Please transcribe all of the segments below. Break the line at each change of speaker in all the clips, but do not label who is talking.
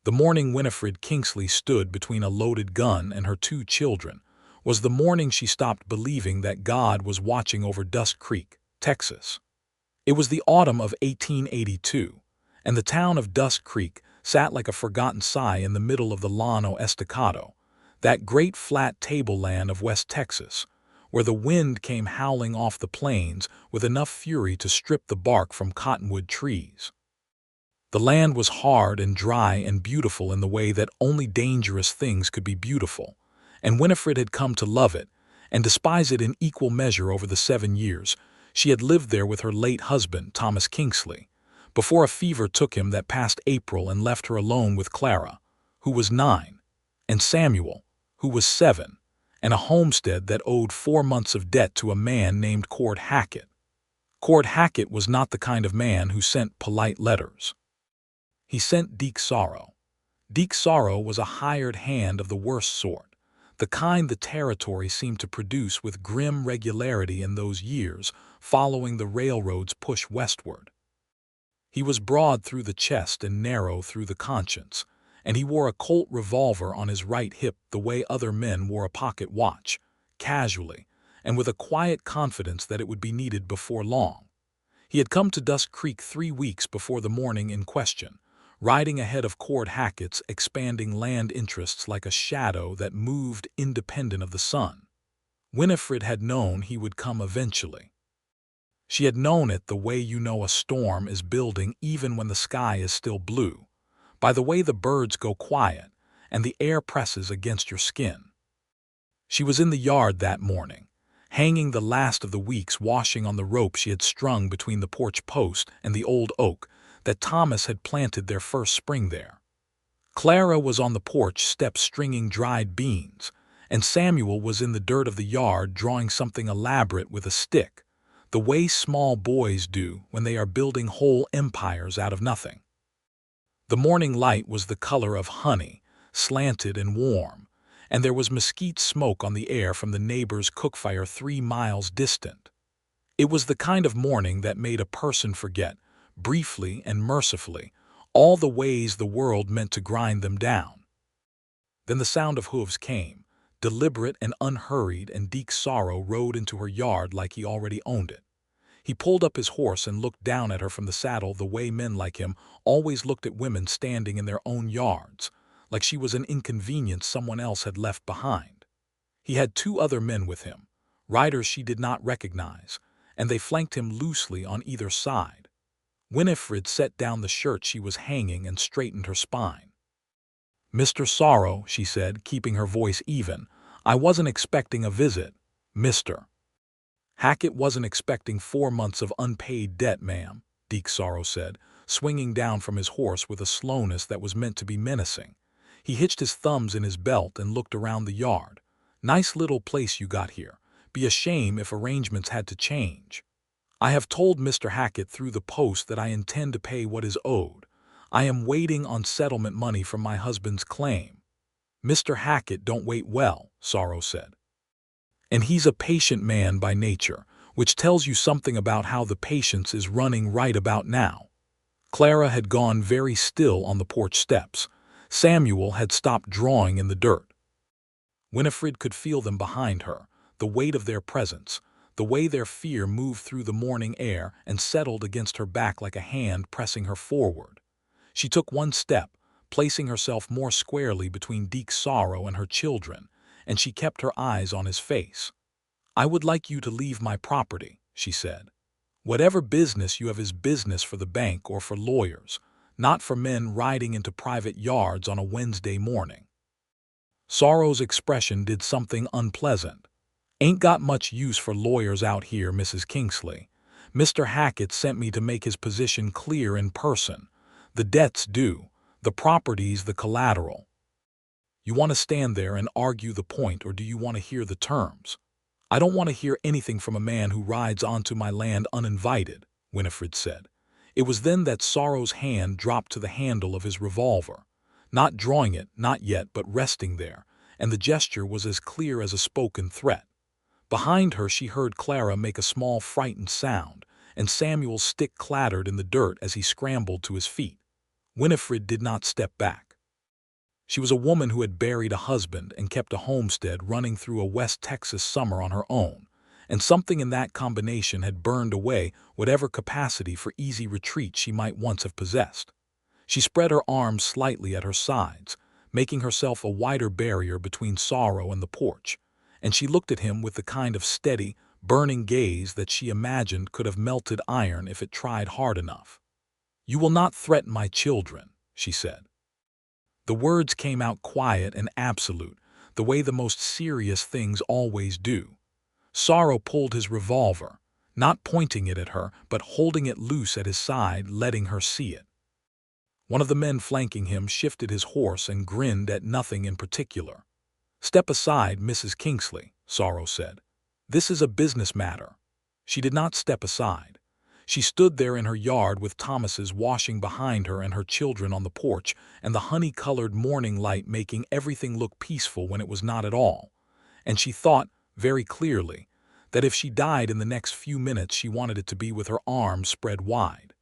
The morning Winifred Kingsley stood between a loaded gun and her two children was the morning she stopped believing that God was watching over Dusk Creek, Texas. It was the autumn of 1882, and the town of Dusk Creek sat like a forgotten sigh in the middle of the Llano Estacado, that great flat tableland of West Texas, where the wind came howling off the plains with enough fury to strip the bark from cottonwood trees. The land was hard and dry and beautiful in the way that only dangerous things could be beautiful, and Winifred had come to love it and despise it in equal measure over the 7 years she had lived there with her late husband, Thomas Kingsley, before a fever took him that past April and left her alone with Clara, who was 9, and Samuel, who was 7, and a homestead that owed 4 months of debt to a man named Cord Hackett. Cord Hackett was not the kind of man who sent polite letters. He sent Deek Sorrow. Deek Sorrow was a hired hand of the worst sort, the kind the territory seemed to produce with grim regularity in those years following the railroad's push westward. He was broad through the chest and narrow through the conscience, and he wore a Colt revolver on his right hip the way other men wore a pocket watch, casually, and with a quiet confidence that it would be needed before long. He had come to Dusk Creek 3 weeks before the morning in question, riding ahead of Cord Hackett's expanding land interests like a shadow that moved independent of the sun. Winifred had known he would come eventually. She had known it the way you know a storm is building even when the sky is still blue, by the way the birds go quiet and the air presses against your skin. She was in the yard that morning, hanging the last of the week's washing on the rope she had strung between the porch post and the old oak that Thomas had planted their first spring there. Clara was on the porch step stringing dried beans, and Samuel was in the dirt of the yard drawing something elaborate with a stick, the way small boys do when they are building whole empires out of nothing. The morning light was the color of honey, slanted and warm, and there was mesquite smoke on the air from the neighbor's cookfire 3 miles distant. It was the kind of morning that made a person forget, briefly and mercifully, all the ways the world meant to grind them down. Then the sound of hooves came, deliberate and unhurried, and Deek Sorrow rode into her yard like he already owned it. He pulled up his horse and looked down at her from the saddle the way men like him always looked at women standing in their own yards, like she was an inconvenience someone else had left behind. He had 2 other men with him, riders she did not recognize, and they flanked him loosely on either side. Winifred set down the shirt she was hanging and straightened her spine. "Mr. Sorrow," she said, keeping her voice even, "I wasn't expecting a visit, Mr. Hackett wasn't expecting 4 months of unpaid debt, ma'am," Deek Sorrow said, swinging down from his horse with a slowness that was meant to be menacing. He hitched his thumbs in his belt and looked around the yard. "Nice little place you got here. Be a shame if arrangements had to change. I have told Mr. Hackett through the post that I intend to pay what is owed. I am waiting on settlement money from my husband's claim." "Mr. Hackett don't wait well," Sorrow said. "And he's a patient man by nature, which tells you something about how the patience is running right about now." Clara had gone very still on the porch steps. Samuel had stopped drawing in the dirt. Winifred could feel them behind her, the weight of their presence, the way their fear moved through the morning air and settled against her back like a hand pressing her forward. She took 1 step, placing herself more squarely between Deek Sorrow and her children, and she kept her eyes on his face. "I would like you to leave my property," she said. "Whatever business you have is business for the bank or for lawyers, not for men riding into private yards on a Wednesday morning." Sorrow's expression did something unpleasant. "Ain't got much use for lawyers out here, Mrs. Kingsley. Mr. Hackett sent me to make his position clear in person. The debt's due, the property's the collateral. You want to stand there and argue the point, or do you want to hear the terms?" "I don't want to hear anything from a man who rides onto my land uninvited," Winifred said. It was then that Sorrow's hand dropped to the handle of his revolver, not drawing it, not yet, but resting there, and the gesture was as clear as a spoken threat. Behind her she heard Clara make a small frightened sound, and Samuel's stick clattered in the dirt as he scrambled to his feet. Winifred did not step back. She was a woman who had buried a husband and kept a homestead running through a West Texas summer on her own, and something in that combination had burned away whatever capacity for easy retreat she might once have possessed. She spread her arms slightly at her sides, making herself a wider barrier between sorrow and the porch, and she looked at him with the kind of steady, burning gaze that she imagined could have melted iron if it tried hard enough. "You will not threaten my children," she said. The words came out quiet and absolute, the way the most serious things always do. Sorrow pulled his revolver, not pointing it at her, but holding it loose at his side, letting her see it. One of the men flanking him shifted his horse and grinned at nothing in particular. "Step aside, Mrs. Kingsley," Sorrow said. "This is a business matter." She did not step aside. She stood there in her yard with Thomas's washing behind her and her children on the porch, and the honey-colored morning light making everything look peaceful when it was not at all. And she thought, very clearly, that if she died in the next few minutes she wanted it to be with her arms spread wide.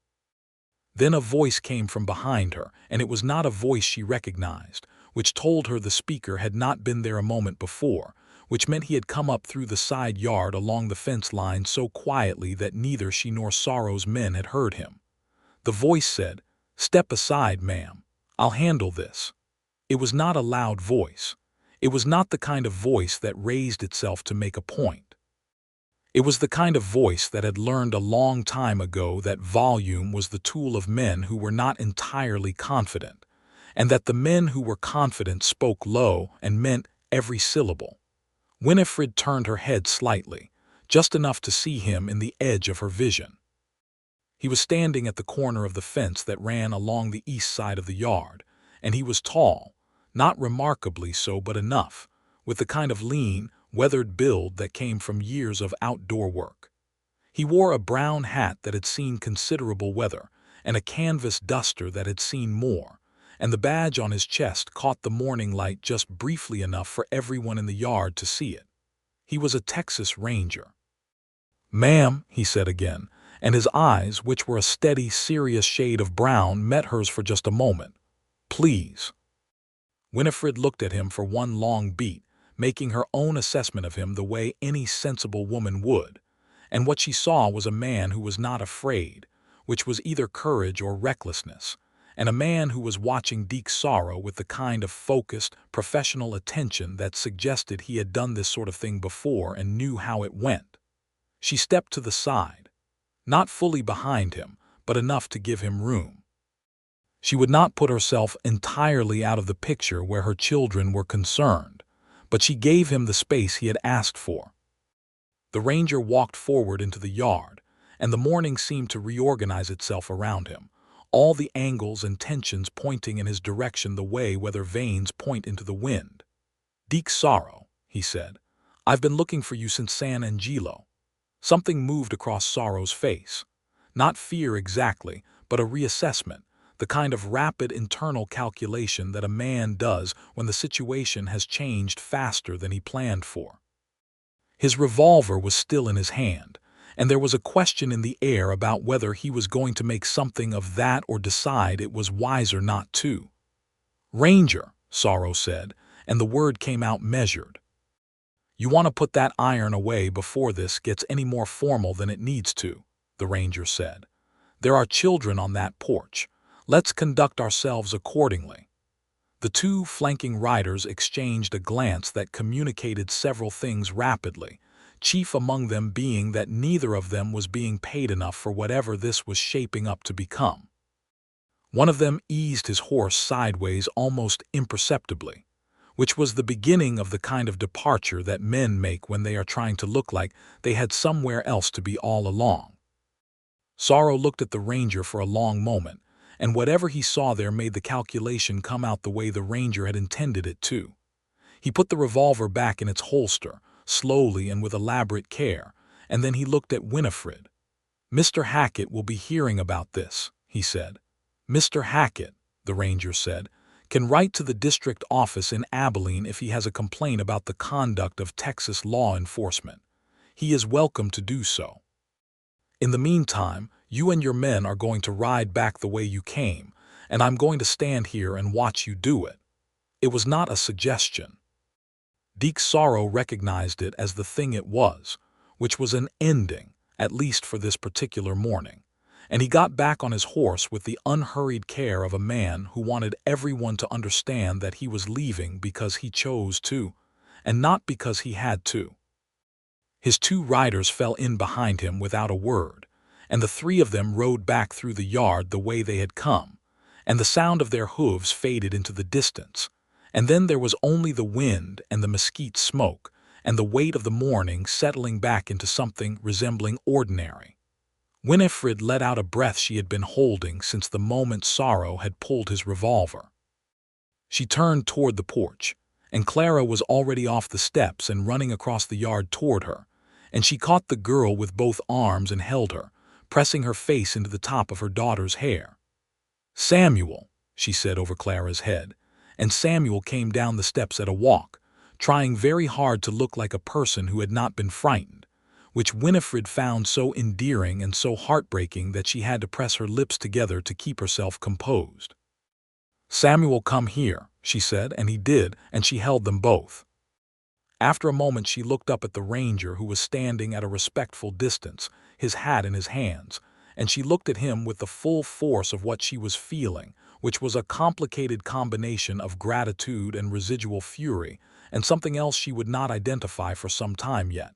Then a voice came from behind her, and it was not a voice she recognized, which told her the speaker had not been there a moment before, which meant he had come up through the side yard along the fence line so quietly that neither she nor Sorrow's men had heard him. The voice said, "Step aside, ma'am. I'll handle this." It was not a loud voice. It was not the kind of voice that raised itself to make a point. It was the kind of voice that had learned a long time ago that volume was the tool of men who were not entirely confident, and that the men who were confident spoke low and meant every syllable. Winifred turned her head slightly, just enough to see him in the edge of her vision. He was standing at the corner of the fence that ran along the east side of the yard, and he was tall, not remarkably so but enough, with the kind of lean, weathered build that came from years of outdoor work. He wore a brown hat that had seen considerable weather, and a canvas duster that had seen more, and the badge on his chest caught the morning light just briefly enough for everyone in the yard to see it. He was a Texas Ranger. "Ma'am," he said again, and his eyes, which were a steady, serious shade of brown, met hers for just a moment. "Please." Winifred looked at him for one long beat, making her own assessment of him the way any sensible woman would, and what she saw was a man who was not afraid, which was either courage or recklessness, and a man who was watching Deke's sorrow with the kind of focused, professional attention that suggested he had done this sort of thing before and knew how it went. She stepped to the side, not fully behind him, but enough to give him room. She would not put herself entirely out of the picture where her children were concerned, but she gave him the space he had asked for. The ranger walked forward into the yard, and the morning seemed to reorganize itself around him, all the angles and tensions pointing in his direction the way weather vanes point into the wind. "Deke Sorrow," he said, "I've been looking for you since San Angelo." Something moved across Sorrow's face. Not fear exactly, but a reassessment, the kind of rapid internal calculation that a man does when the situation has changed faster than he planned for. His revolver was still in his hand, and there was a question in the air about whether he was going to make something of that or decide it was wiser not to. "Ranger," Sorrow said, and the word came out measured. "You want to put that iron away before this gets any more formal than it needs to," the ranger said. "There are children on that porch. Let's conduct ourselves accordingly." The two flanking riders exchanged a glance that communicated several things rapidly, chief among them being that neither of them was being paid enough for whatever this was shaping up to become. One of them eased his horse sideways almost imperceptibly, which was the beginning of the kind of departure that men make when they are trying to look like they had somewhere else to be all along. Sorrow looked at the ranger for a long moment, and whatever he saw there made the calculation come out the way the ranger had intended it to. He put the revolver back in its holster, slowly and with elaborate care, and then he looked at Winifred. "Mr. Hackett will be hearing about this," he said. "Mr. Hackett," the ranger said, "can write to the district office in Abilene if he has a complaint about the conduct of Texas law enforcement. He is welcome to do so. In the meantime, you and your men are going to ride back the way you came, and I'm going to stand here and watch you do it." It was not a suggestion. Deek Sorrow recognized it as the thing it was, which was an ending, at least for this particular morning, and he got back on his horse with the unhurried care of a man who wanted everyone to understand that he was leaving because he chose to, and not because he had to. His two riders fell in behind him without a word, and the three of them rode back through the yard the way they had come, and the sound of their hooves faded into the distance, and then there was only the wind and the mesquite smoke, and the weight of the morning settling back into something resembling ordinary. Winifred let out a breath she had been holding since the moment Sorrow had pulled his revolver. She turned toward the porch, and Clara was already off the steps and running across the yard toward her, and she caught the girl with both arms and held her, pressing her face into the top of her daughter's hair. "Samuel," she said over Clara's head, and Samuel came down the steps at a walk, trying very hard to look like a person who had not been frightened, which Winifred found so endearing and so heartbreaking that she had to press her lips together to keep herself composed. "Samuel, come here," she said, and he did, and she held them both. After a moment she looked up at the ranger, who was standing at a respectful distance, his hat in his hands, and she looked at him with the full force of what she was feeling, which was a complicated combination of gratitude and residual fury, and something else she would not identify for some time yet.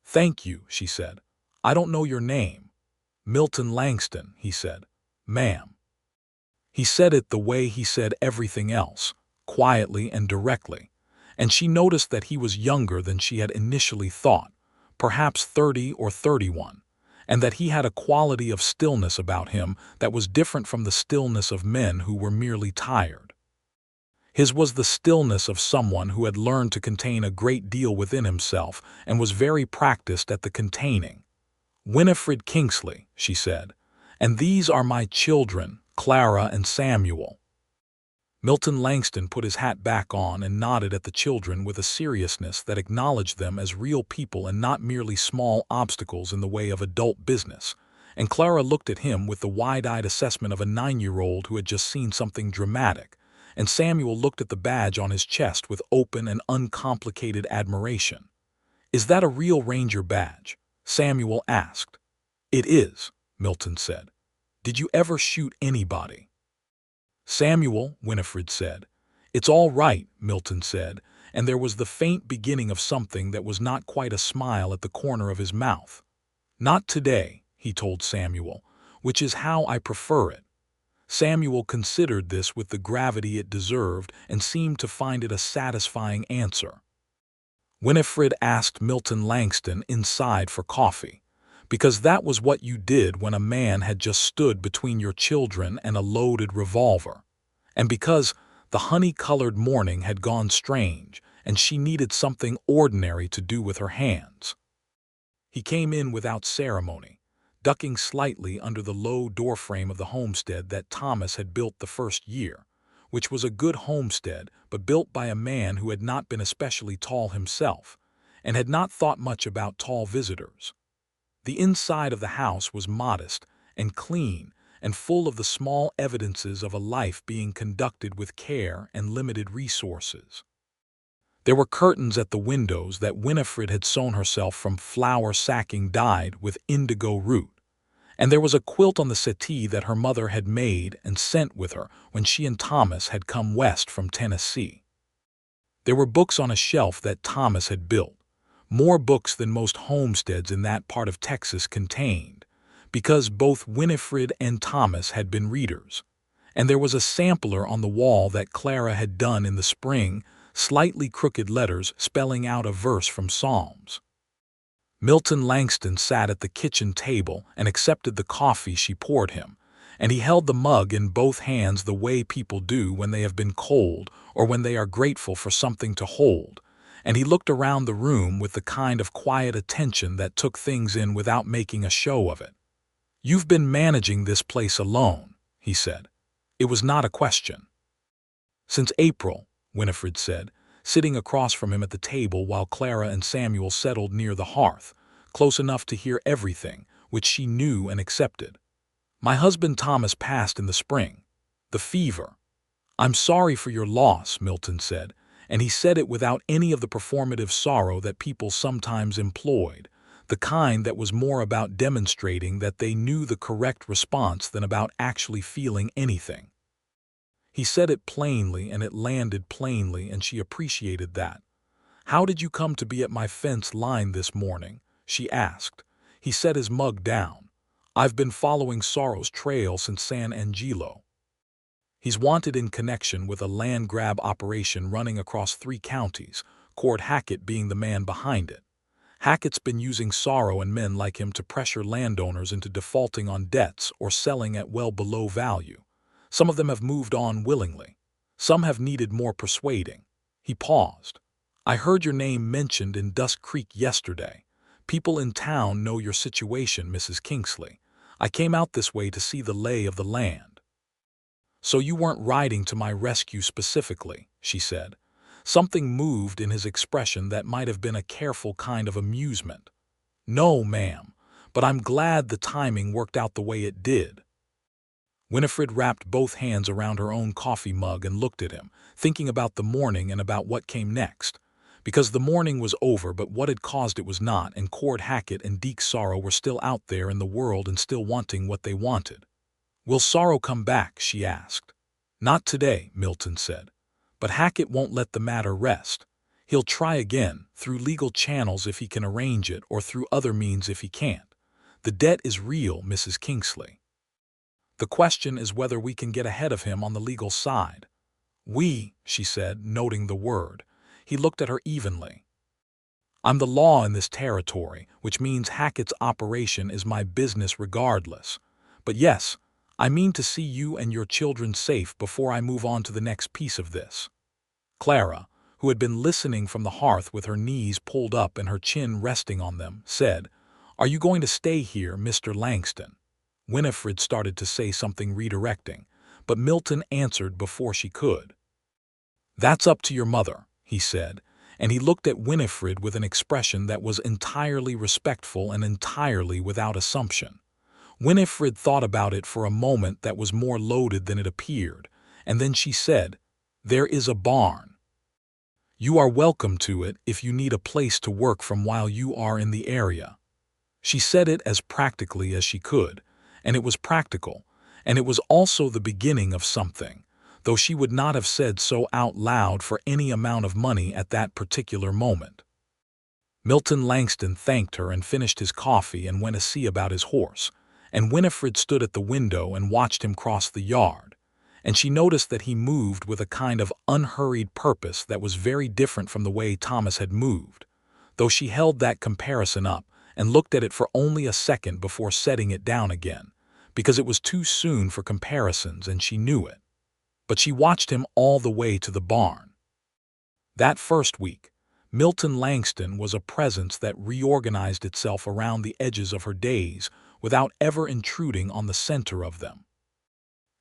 "Thank you," she said. "I don't know your name." "Milton Langston," he said. "Ma'am." He said it the way he said everything else, quietly and directly, and she noticed that he was younger than she had initially thought, perhaps 30 or 31, and that he had a quality of stillness about him that was different from the stillness of men who were merely tired. His was the stillness of someone who had learned to contain a great deal within himself and was very practiced at the containing. "Winifred Kingsley," she said, "and these are my children, Clara and Samuel." Milton Langston put his hat back on and nodded at the children with a seriousness that acknowledged them as real people and not merely small obstacles in the way of adult business, and Clara looked at him with the wide-eyed assessment of a 9-year-old who had just seen something dramatic, and Samuel looked at the badge on his chest with open and uncomplicated admiration. "Is that a real ranger badge?" Samuel asked. "It is," Milton said. "Did you ever shoot anybody?" "Samuel," Winifred said. "It's all right," Milton said, and there was the faint beginning of something that was not quite a smile at the corner of his mouth. "Not today," he told Samuel, "which is how I prefer it." Samuel considered this with the gravity it deserved and seemed to find it a satisfying answer. Winifred asked Milton Langston inside for coffee, because that was what you did when a man had just stood between your children and a loaded revolver, and because the honey-colored morning had gone strange and she needed something ordinary to do with her hands. He came in without ceremony, ducking slightly under the low doorframe of the homestead that Thomas had built the first year, which was a good homestead but built by a man who had not been especially tall himself and had not thought much about tall visitors. The inside of the house was modest and clean and full of the small evidences of a life being conducted with care and limited resources. There were curtains at the windows that Winifred had sewn herself from flour sacking dyed with indigo root, and there was a quilt on the settee that her mother had made and sent with her when she and Thomas had come west from Tennessee. There were books on a shelf that Thomas had built, more books than most homesteads in that part of Texas contained, because both Winifred and Thomas had been readers, and there was a sampler on the wall that Clara had done in the spring, slightly crooked letters spelling out a verse from Psalms. Milton Langston sat at the kitchen table and accepted the coffee she poured him, and he held the mug in both hands the way people do when they have been cold or when they are grateful for something to hold, and he looked around the room with the kind of quiet attention that took things in without making a show of it. "You've been managing this place alone," he said. It was not a question. "Since April," Winifred said, sitting across from him at the table while Clara and Samuel settled near the hearth, close enough to hear everything, which she knew and accepted. "My husband Thomas passed in the spring. The fever. "I'm sorry for your loss," Milton said, and he said it without any of the performative sorrow that people sometimes employed, the kind that was more about demonstrating that they knew the correct response than about actually feeling anything. He said it plainly, and it landed plainly, and she appreciated that. "How did you come to be at my fence line this morning?" she asked. He set his mug down. "I've been following Sorrow's trail since San Angelo. He's wanted in connection with a land grab operation running across 3 counties, Cord Hackett being the man behind it. Hackett's been using Sorrow and men like him to pressure landowners into defaulting on debts or selling at well below value. Some of them have moved on willingly. Some have needed more persuading." He paused. "I heard your name mentioned in Dusk Creek yesterday. People in town know your situation, Mrs. Kingsley. I came out this way to see the lay of the land." "So you weren't riding to my rescue specifically," she said. Something moved in his expression that might have been a careful kind of amusement. "No, ma'am, but I'm glad the timing worked out the way it did." Winifred wrapped both hands around her own coffee mug and looked at him, thinking about the morning and about what came next. Because the morning was over, but what had caused it was not, and Cord Hackett and Deke Sorrow were still out there in the world and still wanting what they wanted. "Will Sorrow come back?" she asked. "Not today," Milton said. "But Hackett won't let the matter rest. He'll try again, through legal channels if he can arrange it, or through other means if he can't. The debt is real, Mrs. Kingsley. The question is whether we can get ahead of him on the legal side." "We," she said, noting the word. He looked at her evenly. "I'm the law in this territory, which means Hackett's operation is my business regardless. But yes, I mean to see you and your children safe before I move on to the next piece of this." Clara, who had been listening from the hearth with her knees pulled up and her chin resting on them, said, "Are you going to stay here, Mr. Langston?" Winifred started to say something redirecting, but Milton answered before she could. "That's up to your mother," he said, and he looked at Winifred with an expression that was entirely respectful and entirely without assumption. Winifred thought about it for a moment that was more loaded than it appeared, and then she said, "There is a barn. You are welcome to it if you need a place to work from while you are in the area." She said it as practically as she could, and it was practical, and it was also the beginning of something, though she would not have said so out loud for any amount of money at that particular moment. Milton Langston thanked her and finished his coffee and went to see about his horse, and Winifred stood at the window and watched him cross the yard, and she noticed that he moved with a kind of unhurried purpose that was very different from the way Thomas had moved, though she held that comparison up and looked at it for only a second before setting it down again, because it was too soon for comparisons and she knew it. But she watched him all the way to the barn. That first week, Milton Langston was a presence that reorganized itself around the edges of her days without ever intruding on the center of them.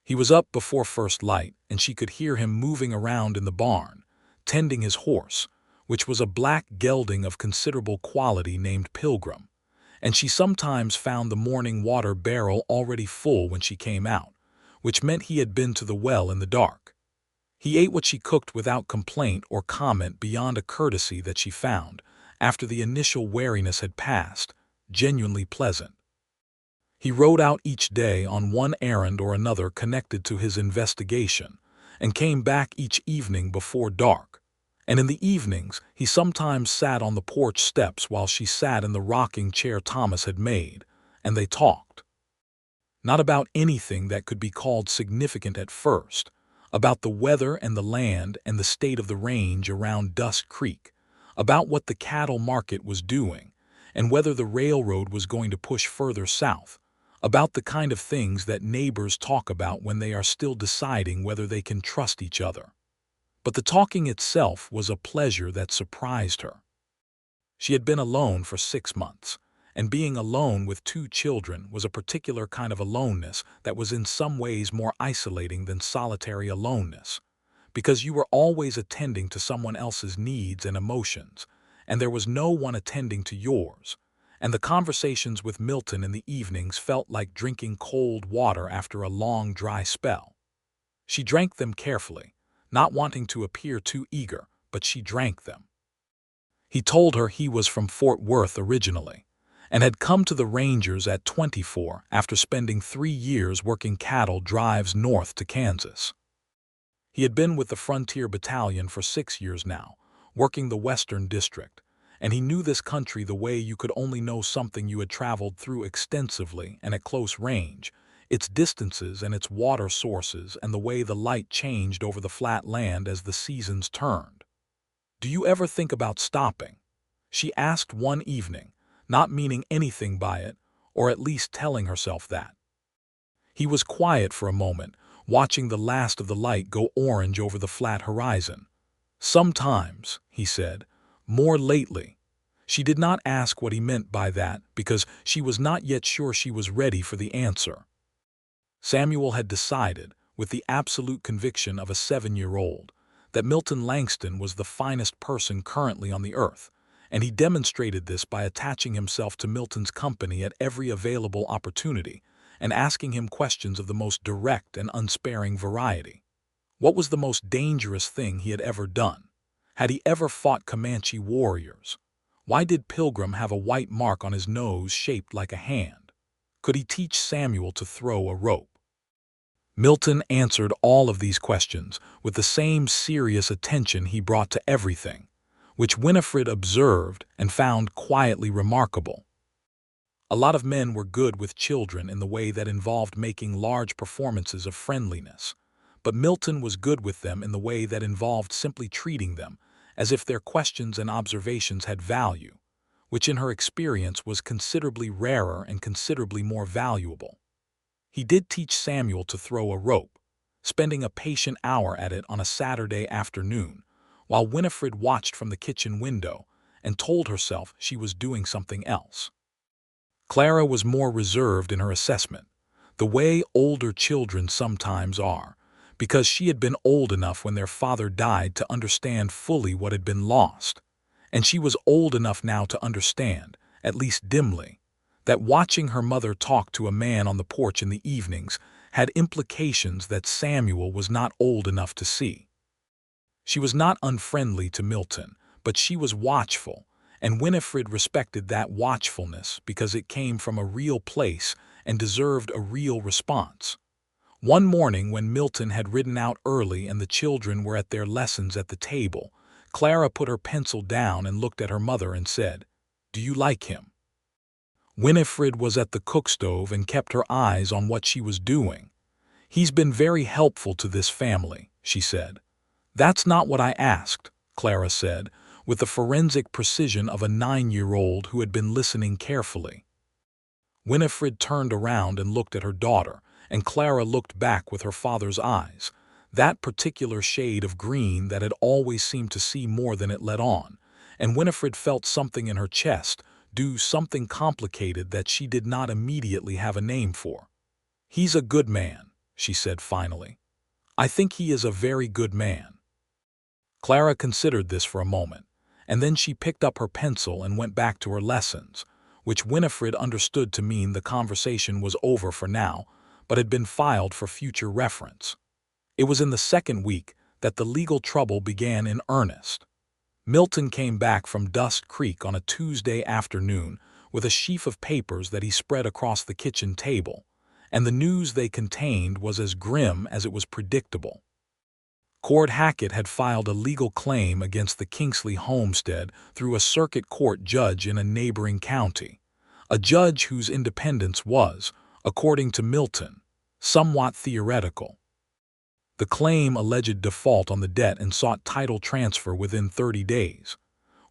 He was up before first light, and she could hear him moving around in the barn, tending his horse, which was a black gelding of considerable quality named Pilgrim, and she sometimes found the morning water barrel already full when she came out, which meant he had been to the well in the dark. He ate what she cooked without complaint or comment beyond a courtesy that she found, after the initial wariness had passed, genuinely pleasant. He rode out each day on one errand or another connected to his investigation, and came back each evening before dark. And in the evenings he sometimes sat on the porch steps while she sat in the rocking chair Thomas had made, and they talked. Not about anything that could be called significant at first, about the weather and the land and the state of the range around Dusk Creek, about what the cattle market was doing, and whether the railroad was going to push further south, about the kind of things that neighbors talk about when they are still deciding whether they can trust each other. But the talking itself was a pleasure that surprised her. She had been alone for 6 months, and being alone with 2 children was a particular kind of aloneness that was in some ways more isolating than solitary aloneness, because you were always attending to someone else's needs and emotions, and there was no one attending to yours, and the conversations with Milton in the evenings felt like drinking cold water after a long dry spell. She drank them carefully, not wanting to appear too eager, but she drank them. He told her he was from Fort Worth originally, and had come to the Rangers at 24 after spending 3 years working cattle drives north to Kansas. He had been with the Frontier Battalion for 6 years now, working the Western District, and he knew this country the way you could only know something you had traveled through extensively and at close range, its distances and its water sources and the way the light changed over the flat land as the seasons turned. "Do you ever think about stopping?" she asked one evening, not meaning anything by it, or at least telling herself that. He was quiet for a moment, watching the last of the light go orange over the flat horizon. "Sometimes," he said, "more lately." She did not ask what he meant by that because she was not yet sure she was ready for the answer. Samuel had decided, with the absolute conviction of a 7-year-old, that Milton Langston was the finest person currently on the earth, and he demonstrated this by attaching himself to Milton's company at every available opportunity and asking him questions of the most direct and unsparing variety. What was the most dangerous thing he had ever done? Had he ever fought Comanche warriors? Why did Pilgrim have a white mark on his nose shaped like a hand? Could he teach Samuel to throw a rope? Milton answered all of these questions with the same serious attention he brought to everything, which Winifred observed and found quietly remarkable. A lot of men were good with children in the way that involved making large performances of friendliness, but Milton was good with them in the way that involved simply treating them as if their questions and observations had value, which in her experience was considerably rarer and considerably more valuable. He did teach Samuel to throw a rope, spending a patient hour at it on a Saturday afternoon, while Winifred watched from the kitchen window and told herself she was doing something else. Clara was more reserved in her assessment, the way older children sometimes are, because she had been old enough when their father died to understand fully what had been lost, and she was old enough now to understand, at least dimly, that watching her mother talk to a man on the porch in the evenings had implications that Samuel was not old enough to see. She was not unfriendly to Milton, but she was watchful, and Winifred respected that watchfulness because it came from a real place and deserved a real response. One morning when Milton had ridden out early and the children were at their lessons at the table, Clara put her pencil down and looked at her mother and said, "Do you like him?" Winifred was at the cook stove and kept her eyes on what she was doing. "He's been very helpful to this family," she said. "That's not what I asked," Clara said, with the forensic precision of a 9-year-old who had been listening carefully. Winifred turned around and looked at her daughter, and Clara looked back with her father's eyes, that particular shade of green that had always seemed to see more than it let on, and Winifred felt something in her chest do something complicated that she did not immediately have a name for. "He's a good man," she said finally. "I think he is a very good man." Clara considered this for a moment, and then she picked up her pencil and went back to her lessons, which Winifred understood to mean the conversation was over for now, but had been filed for future reference. It was in the second week that the legal trouble began in earnest. Milton came back from Dust Creek on a Tuesday afternoon with a sheaf of papers that he spread across the kitchen table, and the news they contained was as grim as it was predictable. Cord Hackett had filed a legal claim against the Kingsley homestead through a circuit court judge in a neighboring county, a judge whose independence was, according to Milton, somewhat theoretical. The claim alleged default on the debt and sought title transfer within 30 days.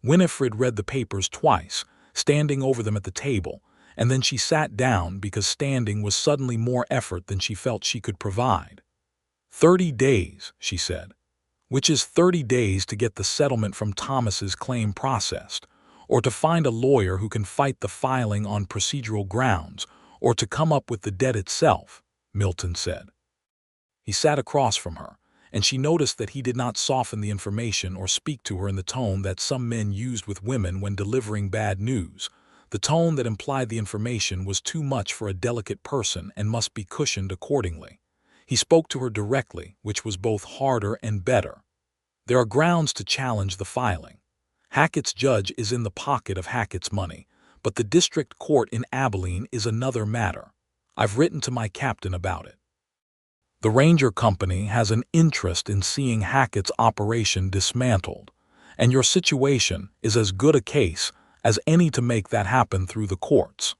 Winifred read the papers twice, standing over them at the table, and then she sat down because standing was suddenly more effort than she felt she could provide. 30 days, she said, which is 30 days to get the settlement from Thomas's claim processed, or to find a lawyer who can fight the filing on procedural grounds, or to come up with the debt itself, Milton said. He sat across from her, and she noticed that he did not soften the information or speak to her in the tone that some men used with women when delivering bad news, the tone that implied the information was too much for a delicate person and must be cushioned accordingly. He spoke to her directly, which was both harder and better. "There are grounds to challenge the filing. Hackett's judge is in the pocket of Hackett's money, but the district court in Abilene is another matter. I've written to my captain about it. The Ranger Company has an interest in seeing Hackett's operation dismantled, and your situation is as good a case as any to make that happen through the courts."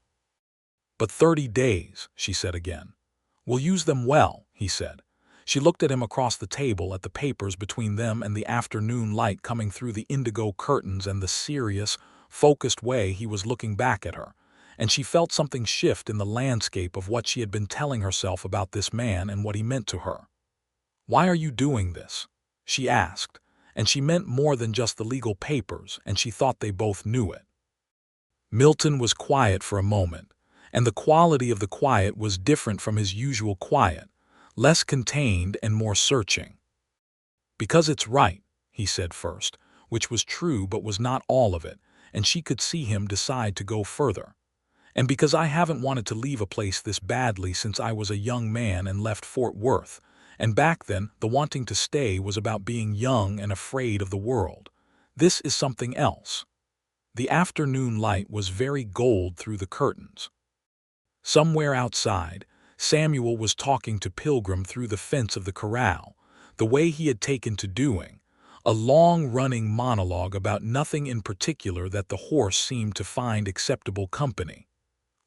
"But 30 days," she said again. "We'll use them well," he said. She looked at him across the table at the papers between them and the afternoon light coming through the indigo curtains and the serious, focused way he was looking back at her, and she felt something shift in the landscape of what she had been telling herself about this man and what he meant to her. "Why are you doing this?" she asked, and she meant more than just the legal papers, and she thought they both knew it. Milton was quiet for a moment, and the quality of the quiet was different from his usual quiet, less contained and more searching. "Because it's right," he said first, which was true but was not all of it, and she could see him decide to go further. "And because I haven't wanted to leave a place this badly since I was a young man and left Fort Worth, and back then the wanting to stay was about being young and afraid of the world. This is something else." The afternoon light was very gold through the curtains. Somewhere outside, Samuel was talking to Pilgrim through the fence of the corral, the way he had taken to doing, a long-running monologue about nothing in particular that the horse seemed to find acceptable company.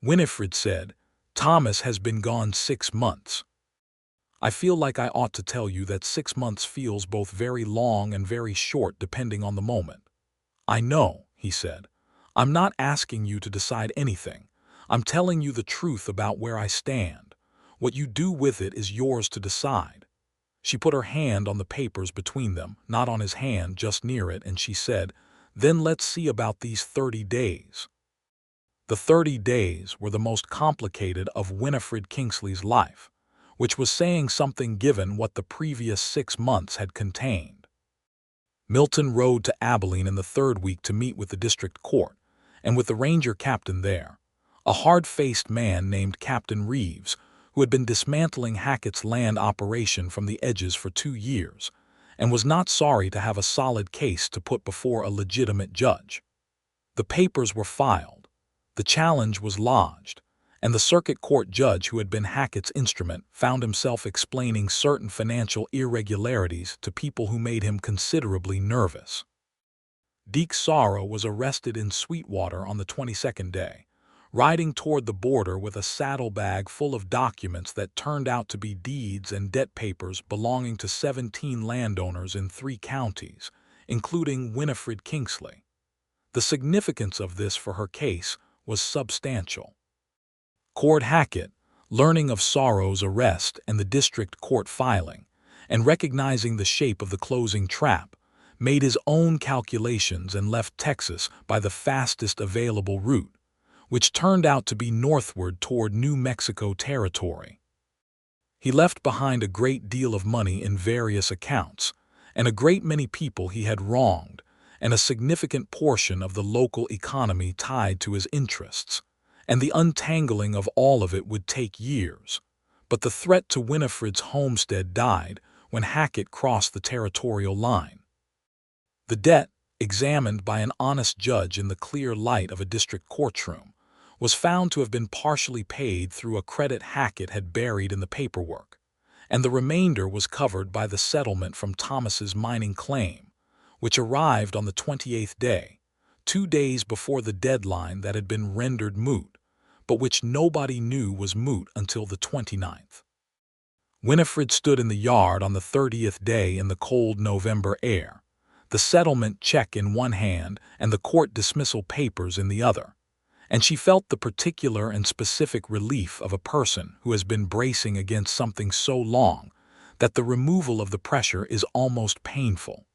Winifred said, "Thomas has been gone 6 months. I feel like I ought to tell you that 6 months feels both very long and very short depending on the moment." "I know," he said. "I'm not asking you to decide anything. I'm telling you the truth about where I stand. What you do with it is yours to decide." She put her hand on the papers between them, not on his hand, just near it, and she said, "Then let's see about these 30 days. The 30 days were the most complicated of Winifred Kingsley's life, which was saying something given what the previous 6 months had contained. Milton rode to Abilene in the 3rd week to meet with the district court, and with the ranger captain there, a hard-faced man named Captain Reeves, who had been dismantling Hackett's land operation from the edges for 2 years, and was not sorry to have a solid case to put before a legitimate judge. The papers were filed. The challenge was lodged, and the circuit court judge who had been Hackett's instrument found himself explaining certain financial irregularities to people who made him considerably nervous. Deke Sorrow was arrested in Sweetwater on the 22nd day, riding toward the border with a saddlebag full of documents that turned out to be deeds and debt papers belonging to 17 landowners in 3 counties, including Winifred Kingsley. The significance of this for her case was substantial. Cord Hackett, learning of Sorrow's arrest and the district court filing, and recognizing the shape of the closing trap, made his own calculations and left Texas by the fastest available route, which turned out to be northward toward New Mexico territory. He left behind a great deal of money in various accounts, and a great many people he had wronged, and a significant portion of the local economy tied to his interests, and the untangling of all of it would take years. But the threat to Winifred's homestead died when Hackett crossed the territorial line. The debt, examined by an honest judge in the clear light of a district courtroom, was found to have been partially paid through a credit Hackett had buried in the paperwork, and the remainder was covered by the settlement from Thomas's mining claim, which arrived on the 28th day, 2 days before the deadline that had been rendered moot, but which nobody knew was moot until the 29th. Winifred stood in the yard on the 30th day in the cold November air, the settlement check in one hand and the court dismissal papers in the other, and she felt the particular and specific relief of a person who has been bracing against something so long that the removal of the pressure is almost painful.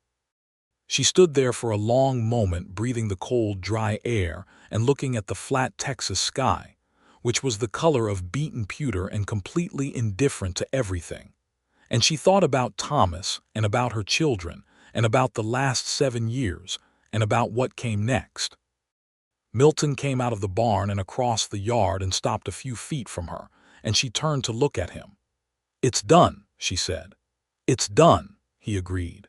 She stood there for a long moment, breathing the cold, dry air and looking at the flat Texas sky, which was the color of beaten pewter and completely indifferent to everything. And she thought about Thomas and about her children and about the last 7 years and about what came next. Milton came out of the barn and across the yard and stopped a few feet from her, and she turned to look at him. "It's done," she said. "It's done," he agreed.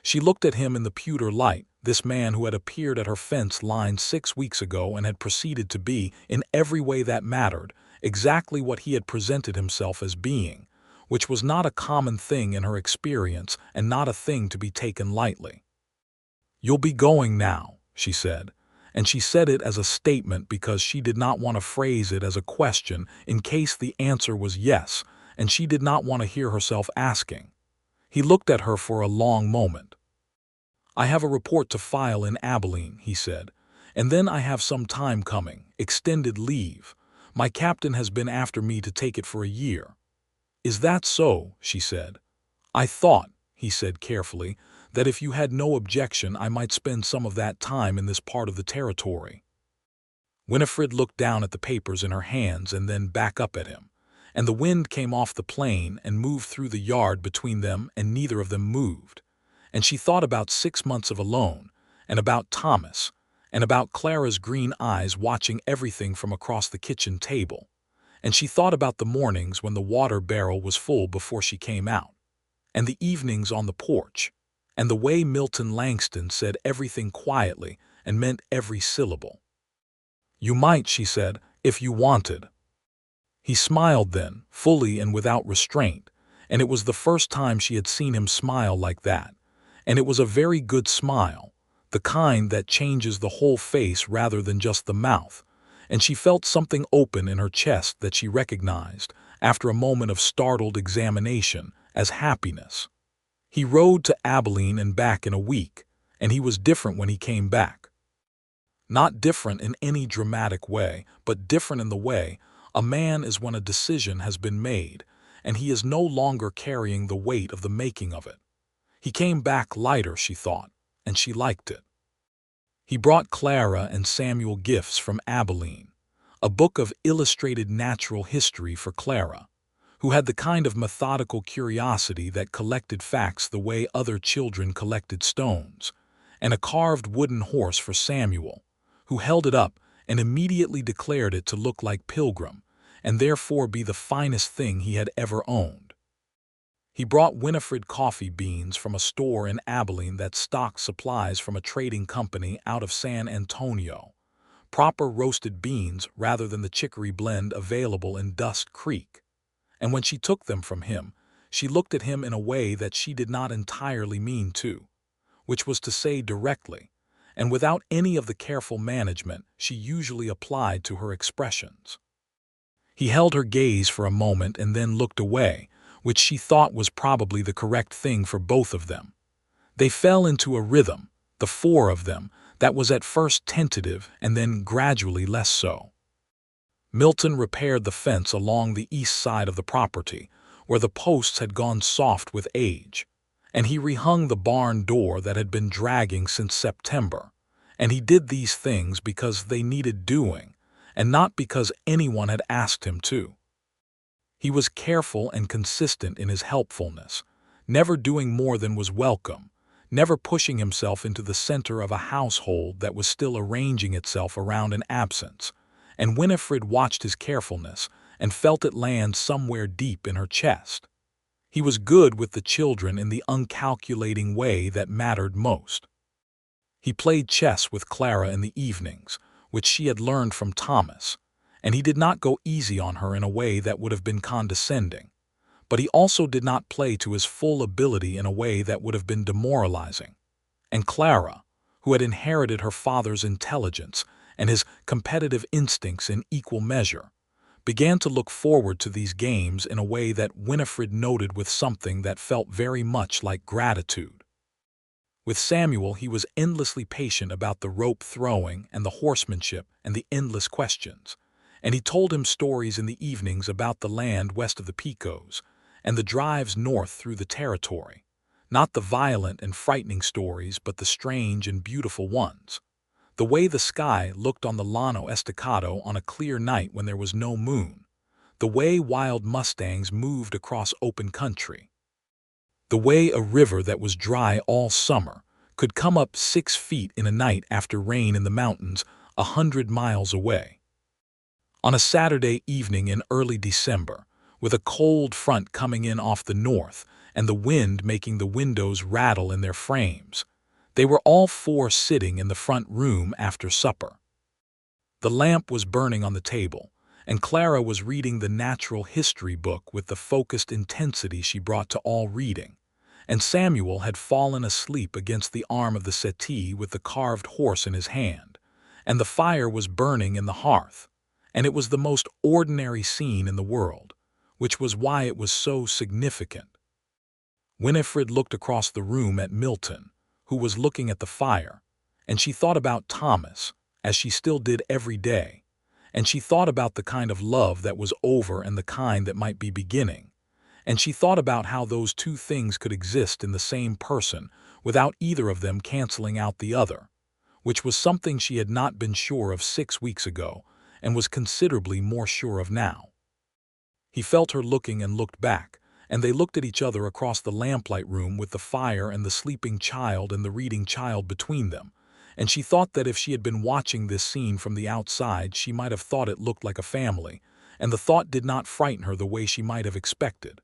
She looked at him in the pewter light, this man who had appeared at her fence line 6 weeks ago and had proceeded to be, in every way that mattered, exactly what he had presented himself as being, which was not a common thing in her experience and not a thing to be taken lightly. "You'll be going now," she said, and she said it as a statement because she did not want to phrase it as a question in case the answer was yes, and she did not want to hear herself asking. He looked at her for a long moment. "I have a report to file in Abilene," he said, "and then I have some time coming, extended leave. My captain has been after me to take it for a year." "Is that so?" she said. "I thought," he said carefully, "that if you had no objection I might spend some of that time in this part of the territory." Winifred looked down at the papers in her hands and then back up at him, and the wind came off the plain and moved through the yard between them, and neither of them moved. And she thought about 6 months of alone, and about Thomas, and about Clara's green eyes watching everything from across the kitchen table. And she thought about the mornings when the water barrel was full before she came out, and the evenings on the porch, and the way Milton Langston said everything quietly and meant every syllable. "You might," she said, "if you wanted." He smiled then, fully and without restraint, and it was the first time she had seen him smile like that, and it was a very good smile, the kind that changes the whole face rather than just the mouth, and she felt something open in her chest that she recognized, after a moment of startled examination, as happiness. He rode to Abilene and back in a week, and he was different when he came back. Not different in any dramatic way, but different in the way a man is when a decision has been made, and he is no longer carrying the weight of the making of it. He came back lighter, she thought, and she liked it. He brought Clara and Samuel gifts from Abilene, a book of illustrated natural history for Clara, who had the kind of methodical curiosity that collected facts the way other children collected stones, and a carved wooden horse for Samuel, who held it up and immediately declared it to look like Pilgrim, and therefore be the finest thing he had ever owned. He brought Winifred coffee beans from a store in Abilene that stocked supplies from a trading company out of San Antonio, proper roasted beans rather than the chicory blend available in Dust Creek. And when she took them from him, she looked at him in a way that she did not entirely mean to, which was to say directly, and without any of the careful management she usually applied to her expressions. He held her gaze for a moment and then looked away, which she thought was probably the correct thing for both of them. They fell into a rhythm, the four of them, that was at first tentative and then gradually less so. Milton repaired the fence along the east side of the property, where the posts had gone soft with age, and he rehung the barn door that had been dragging since September, and he did these things because they needed doing, and not because anyone had asked him to. He was careful and consistent in his helpfulness, never doing more than was welcome, never pushing himself into the center of a household that was still arranging itself around an absence, and Winifred watched his carefulness and felt it land somewhere deep in her chest. He was good with the children in the uncalculating way that mattered most. He played chess with Clara in the evenings, which she had learned from Thomas, and he did not go easy on her in a way that would have been condescending, but he also did not play to his full ability in a way that would have been demoralizing. And Clara, who had inherited her father's intelligence and his competitive instincts in equal measure, began to look forward to these games in a way that Winifred noted with something that felt very much like gratitude. With Samuel he was endlessly patient about the rope throwing and the horsemanship and the endless questions, and he told him stories in the evenings about the land west of the Pecos and the drives north through the territory, not the violent and frightening stories but the strange and beautiful ones. The way the sky looked on the Llano Estacado on a clear night when there was no moon, the way wild mustangs moved across open country, the way a river that was dry all summer could come up 6 feet in a night after rain in the mountains 100 miles away. On a Saturday evening in early December, with a cold front coming in off the north and the wind making the windows rattle in their frames. They were all four sitting in the front room after supper. The lamp was burning on the table, and Clara was reading the natural history book with the focused intensity she brought to all reading, and Samuel had fallen asleep against the arm of the settee with the carved horse in his hand, and the fire was burning in the hearth, and it was the most ordinary scene in the world, which was why it was so significant. Winifred looked across the room at Milton, who was looking at the fire, and she thought about Thomas, as she still did every day, and she thought about the kind of love that was over and the kind that might be beginning, and she thought about how those two things could exist in the same person without either of them canceling out the other, which was something she had not been sure of 6 weeks ago and was considerably more sure of now. He felt her looking and looked back, and they looked at each other across the lamplight room with the fire and the sleeping child and the reading child between them, and she thought that if she had been watching this scene from the outside she might have thought it looked like a family, and the thought did not frighten her the way she might have expected.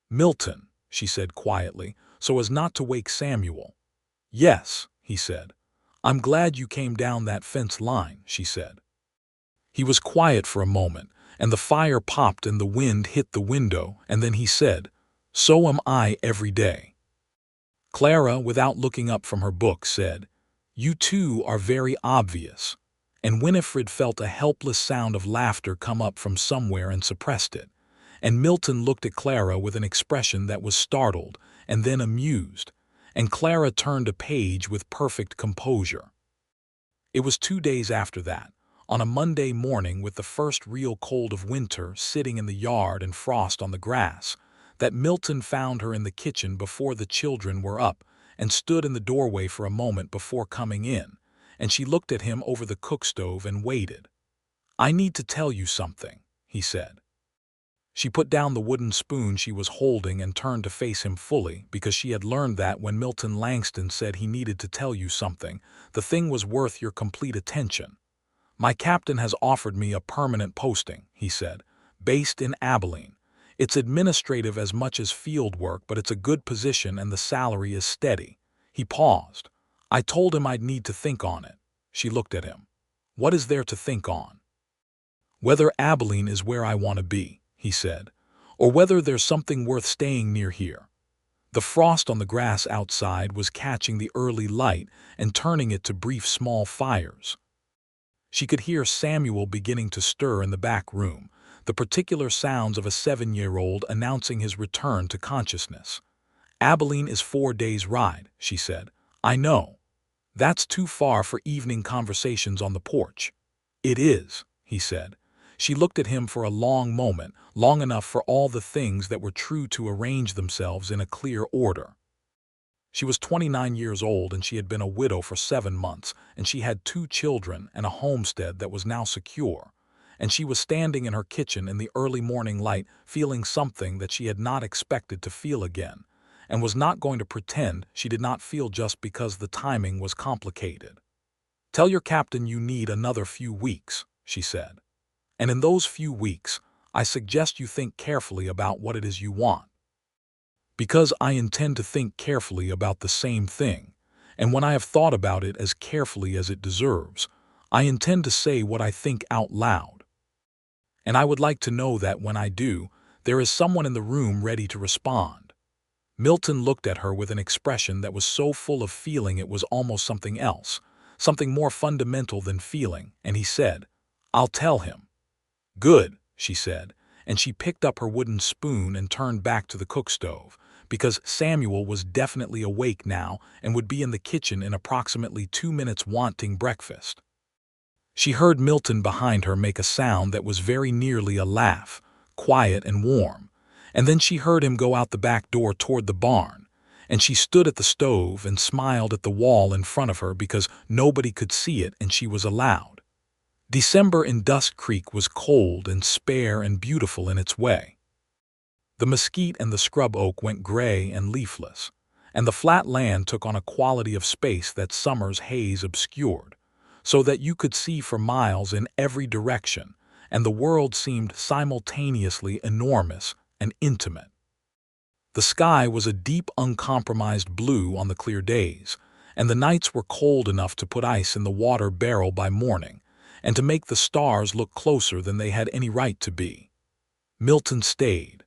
"Milton," she said quietly, so as not to wake Samuel. "Yes," he said. "I'm glad you came down that fence line," she said. He was quiet for a moment, and the fire popped and the wind hit the window, and then he said, "So am I every day." Clara, without looking up from her book, said, "You two are very obvious," and Winifred felt a helpless sound of laughter come up from somewhere and suppressed it, and Milton looked at Clara with an expression that was startled and then amused, and Clara turned a page with perfect composure. It was 2 days after that, on a Monday morning with the first real cold of winter sitting in the yard and frost on the grass, that Milton found her in the kitchen before the children were up and stood in the doorway for a moment before coming in, and she looked at him over the cook stove and waited. "I need to tell you something," he said. She put down the wooden spoon she was holding and turned to face him fully, because she had learned that when Milton Langston said he needed to tell you something, the thing was worth your complete attention. "My captain has offered me a permanent posting," he said, "based in Abilene. It's administrative as much as field work, but it's a good position and the salary is steady." He paused. "I told him I'd need to think on it." She looked at him. "What is there to think on?" "Whether Abilene is where I want to be," he said, "or whether there's something worth staying near here." The frost on the grass outside was catching the early light and turning it to brief small fires. She could hear Samuel beginning to stir in the back room, the particular sounds of a 7-year-old announcing his return to consciousness. "Abilene is 4 days' ride," she said. "I know. That's too far for evening conversations on the porch." "It is," he said. She looked at him for a long moment, long enough for all the things that were true to arrange themselves in a clear order. She was 29 years old and she had been a widow for 7 months, and she had 2 children and a homestead that was now secure, and she was standing in her kitchen in the early morning light feeling something that she had not expected to feel again, and was not going to pretend she did not feel just because the timing was complicated. "Tell your captain you need another few weeks," she said. "And in those few weeks, I suggest you think carefully about what it is you want." "Because I intend to think carefully about the same thing, and when I have thought about it as carefully as it deserves, I intend to say what I think out loud. And I would like to know that when I do, there is someone in the room ready to respond." Milton looked at her with an expression that was so full of feeling it was almost something else, something more fundamental than feeling, and he said, "I'll tell him." "Good," she said, and she picked up her wooden spoon and turned back to the cook stove, because Samuel was definitely awake now and would be in the kitchen in approximately 2 minutes wanting breakfast. She heard Milton behind her make a sound that was very nearly a laugh, quiet and warm, and then she heard him go out the back door toward the barn, and she stood at the stove and smiled at the wall in front of her because nobody could see it and she was allowed. December in Dusk Creek was cold and spare and beautiful in its way. The mesquite and the scrub oak went gray and leafless, and the flat land took on a quality of space that summer's haze obscured, so that you could see for miles in every direction, and the world seemed simultaneously enormous and intimate. The sky was a deep, uncompromised blue on the clear days, and the nights were cold enough to put ice in the water barrel by morning, and to make the stars look closer than they had any right to be. Milton stayed.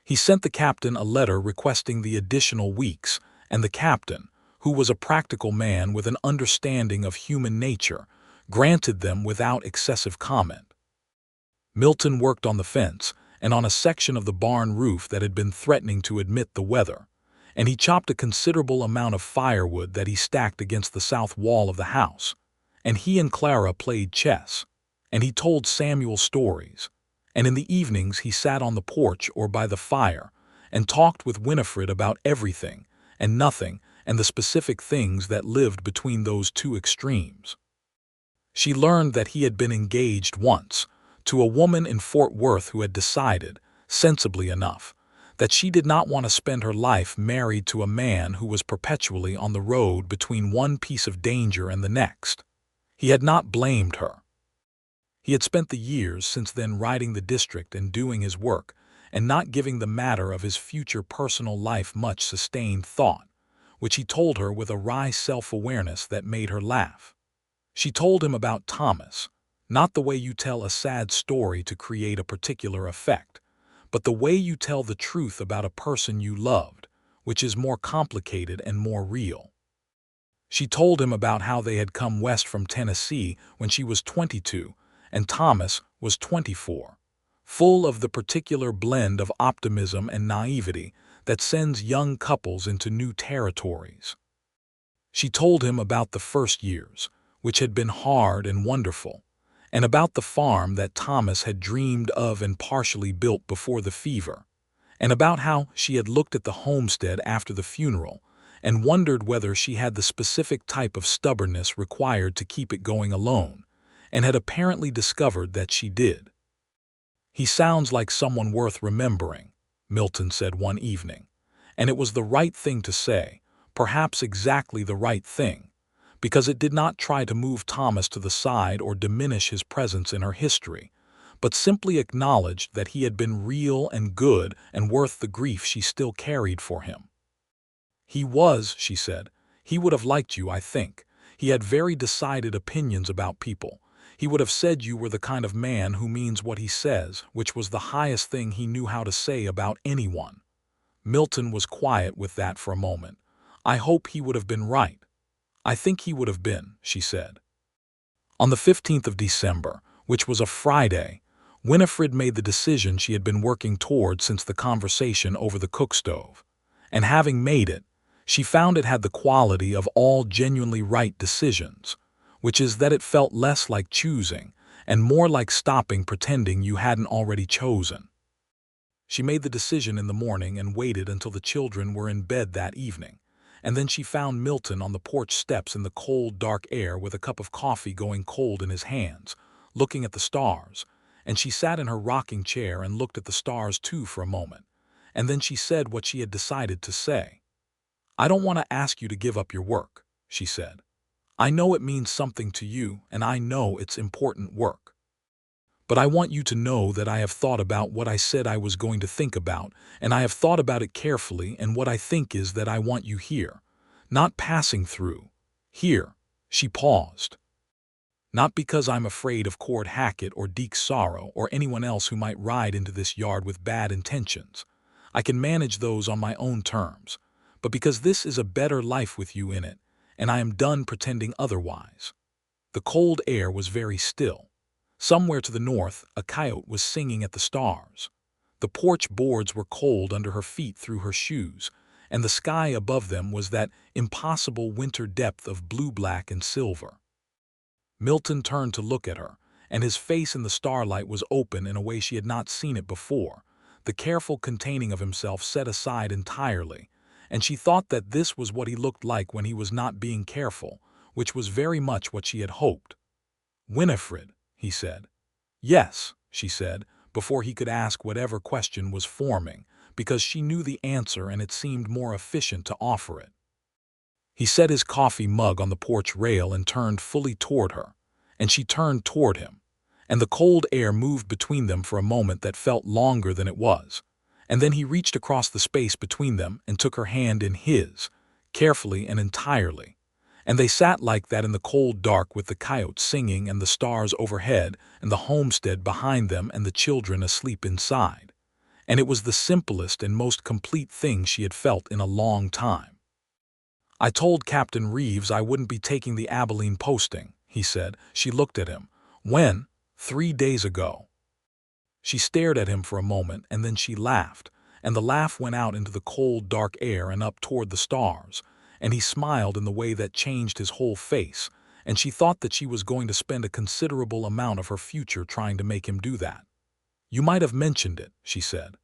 He sent the captain a letter requesting the additional weeks, and the captain, who was a practical man with an understanding of human nature, granted them without excessive comment. Milton worked on the fence and on a section of the barn roof that had been threatening to admit the weather, and he chopped a considerable amount of firewood that he stacked against the south wall of the house, and he and Clara played chess, and he told Samuel stories, and in the evenings he sat on the porch or by the fire and talked with Winifred about everything and nothing and the specific things that lived between those two extremes. She learned that he had been engaged once to a woman in Fort Worth who had decided, sensibly enough, that she did not want to spend her life married to a man who was perpetually on the road between one piece of danger and the next. He had not blamed her. He had spent the years since then riding the district and doing his work, and not giving the matter of his future personal life much sustained thought, which he told her with a wry self-awareness that made her laugh. She told him about Thomas, not the way you tell a sad story to create a particular effect, but the way you tell the truth about a person you loved, which is more complicated and more real. She told him about how they had come west from Tennessee when she was 22 and Thomas was 24, full of the particular blend of optimism and naivety that sends young couples into new territories. She told him about the first years, which had been hard and wonderful, and about the farm that Thomas had dreamed of and partially built before the fever, and about how she had looked at the homestead after the funeral and wondered whether she had the specific type of stubbornness required to keep it going alone, and had apparently discovered that she did. "He sounds like someone worth remembering," Milton said one evening, and it was the right thing to say, perhaps exactly the right thing, because it did not try to move Thomas to the side or diminish his presence in her history, but simply acknowledged that he had been real and good and worth the grief she still carried for him. "He was," she said. "He would have liked you, I think. He had very decided opinions about people. He would have said you were the kind of man who means what he says, which was the highest thing he knew how to say about anyone." Milton was quiet with that for a moment. "I hope he would have been right." "I think he would have been," she said. On the 15th of December, which was a Friday, Winifred made the decision she had been working toward since the conversation over the cook stove, and having made it, she found it had the quality of all genuinely right decisions, which is that it felt less like choosing and more like stopping pretending you hadn't already chosen. She made the decision in the morning and waited until the children were in bed that evening, and then she found Milton on the porch steps in the cold, dark air with a cup of coffee going cold in his hands, looking at the stars, and she sat in her rocking chair and looked at the stars too for a moment, and then she said what she had decided to say. "I don't want to ask you to give up your work," she said. "I know it means something to you, and I know it's important work. But I want you to know that I have thought about what I said I was going to think about, and I have thought about it carefully, and what I think is that I want you here, not passing through. Here." She paused. "Not because I'm afraid of Cord Hackett or Deke Sorrow or anyone else who might ride into this yard with bad intentions. I can manage those on my own terms, but because this is a better life with you in it, and I am done pretending otherwise." The cold air was very still. Somewhere to the north, a coyote was singing at the stars. The porch boards were cold under her feet through her shoes, and the sky above them was that impossible winter depth of blue, black, and silver. Milton turned to look at her, and his face in the starlight was open in a way she had not seen it before, the careful containing of himself set aside entirely, and she thought that this was what he looked like when he was not being careful, which was very much what she had hoped. "Winifred," he said. "Yes," she said, before he could ask whatever question was forming, because she knew the answer and it seemed more efficient to offer it. He set his coffee mug on the porch rail and turned fully toward her, and she turned toward him, and the cold air moved between them for a moment that felt longer than it was. And then he reached across the space between them and took her hand in his, carefully and entirely. And they sat like that in the cold dark with the coyotes singing and the stars overhead and the homestead behind them and the children asleep inside. And it was the simplest and most complete thing she had felt in a long time. "I told Captain Reeves I wouldn't be taking the Abilene posting," he said. She looked at him. "When?" "3 days ago." She stared at him for a moment, and then she laughed, and the laugh went out into the cold, dark air and up toward the stars, and he smiled in the way that changed his whole face, and she thought that she was going to spend a considerable amount of her future trying to make him do that. "You might have mentioned it," she said.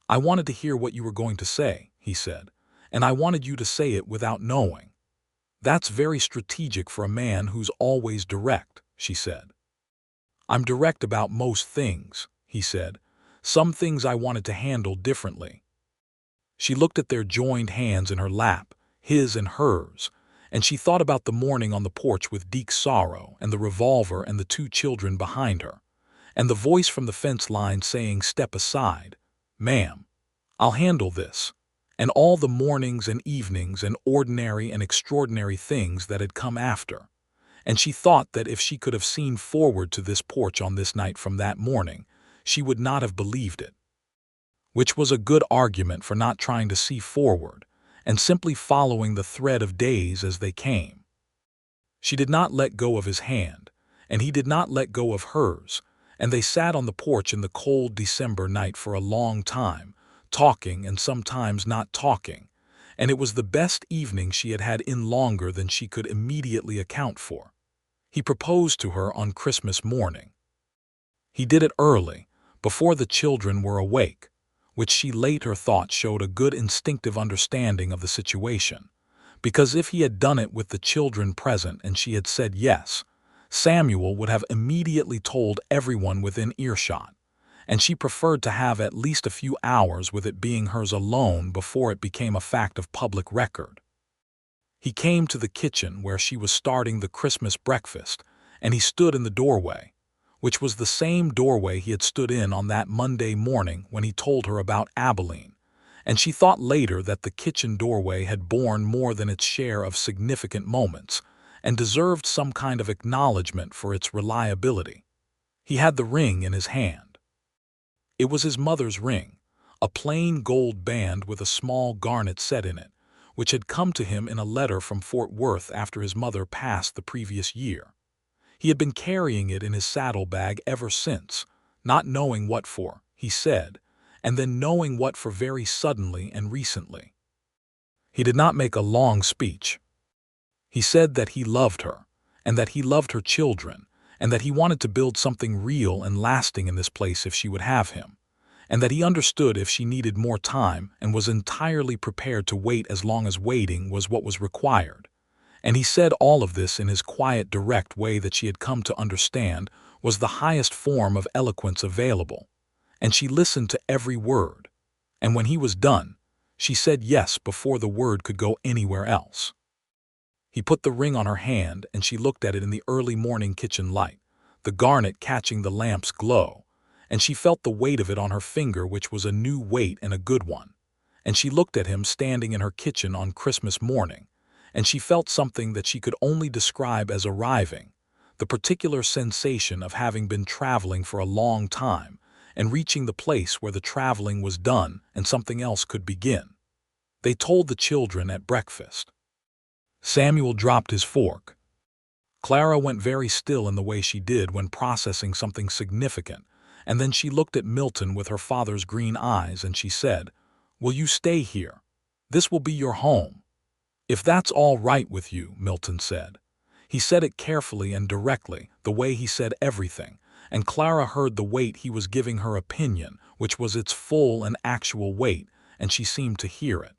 "I wanted to hear what you were going to say," he said, "and I wanted you to say it without knowing." "That's very strategic for a man who's always direct," she said. "I'm direct about most things," he said. "Some things I wanted to handle differently." She looked at their joined hands in her lap, his and hers, and she thought about the morning on the porch with Deke's sorrow and the revolver and the 2 children behind her, and the voice from the fence line saying, "Step aside, ma'am. I'll handle this," and all the mornings and evenings and ordinary and extraordinary things that had come after. And she thought that if she could have seen forward to this porch on this night from that morning, she would not have believed it. Which was a good argument for not trying to see forward, and simply following the thread of days as they came. She did not let go of his hand, and he did not let go of hers, and they sat on the porch in the cold December night for a long time, talking and sometimes not talking, and it was the best evening she had had in longer than she could immediately account for. He proposed to her on Christmas morning. He did it early, before the children were awake, which she later thought showed a good instinctive understanding of the situation, because if he had done it with the children present and she had said yes, Samuel would have immediately told everyone within earshot, and she preferred to have at least a few hours with it being hers alone before it became a fact of public record. He came to the kitchen where she was starting the Christmas breakfast, and he stood in the doorway, which was the same doorway he had stood in on that Monday morning when he told her about Abilene, and she thought later that the kitchen doorway had borne more than its share of significant moments and deserved some kind of acknowledgement for its reliability. He had the ring in his hand. It was his mother's ring, a plain gold band with a small garnet set in it, which had come to him in a letter from Fort Worth after his mother passed the previous year. He had been carrying it in his saddlebag ever since, not knowing what for, he said, and then knowing what for very suddenly and recently. He did not make a long speech. He said that he loved her, and that he loved her children, and that he wanted to build something real and lasting in this place if she would have him, and that he understood if she needed more time and was entirely prepared to wait as long as waiting was what was required. And he said all of this in his quiet, direct way that she had come to understand was the highest form of eloquence available, and she listened to every word, and when he was done, she said yes before the word could go anywhere else. He put the ring on her hand, and she looked at it in the early morning kitchen light, the garnet catching the lamp's glow, and she felt the weight of it on her finger, which was a new weight and a good one. And she looked at him standing in her kitchen on Christmas morning, and she felt something that she could only describe as arriving, the particular sensation of having been traveling for a long time and reaching the place where the traveling was done and something else could begin. They told the children at breakfast. Samuel dropped his fork. Clara went very still in the way she did when processing something significant, and then she looked at Milton with her father's green eyes and she said, "Will you stay here? This will be your home." "If that's all right with you," Milton said. He said it carefully and directly, the way he said everything, and Clara heard the weight he was giving her opinion, which was its full and actual weight, and she seemed to hear it.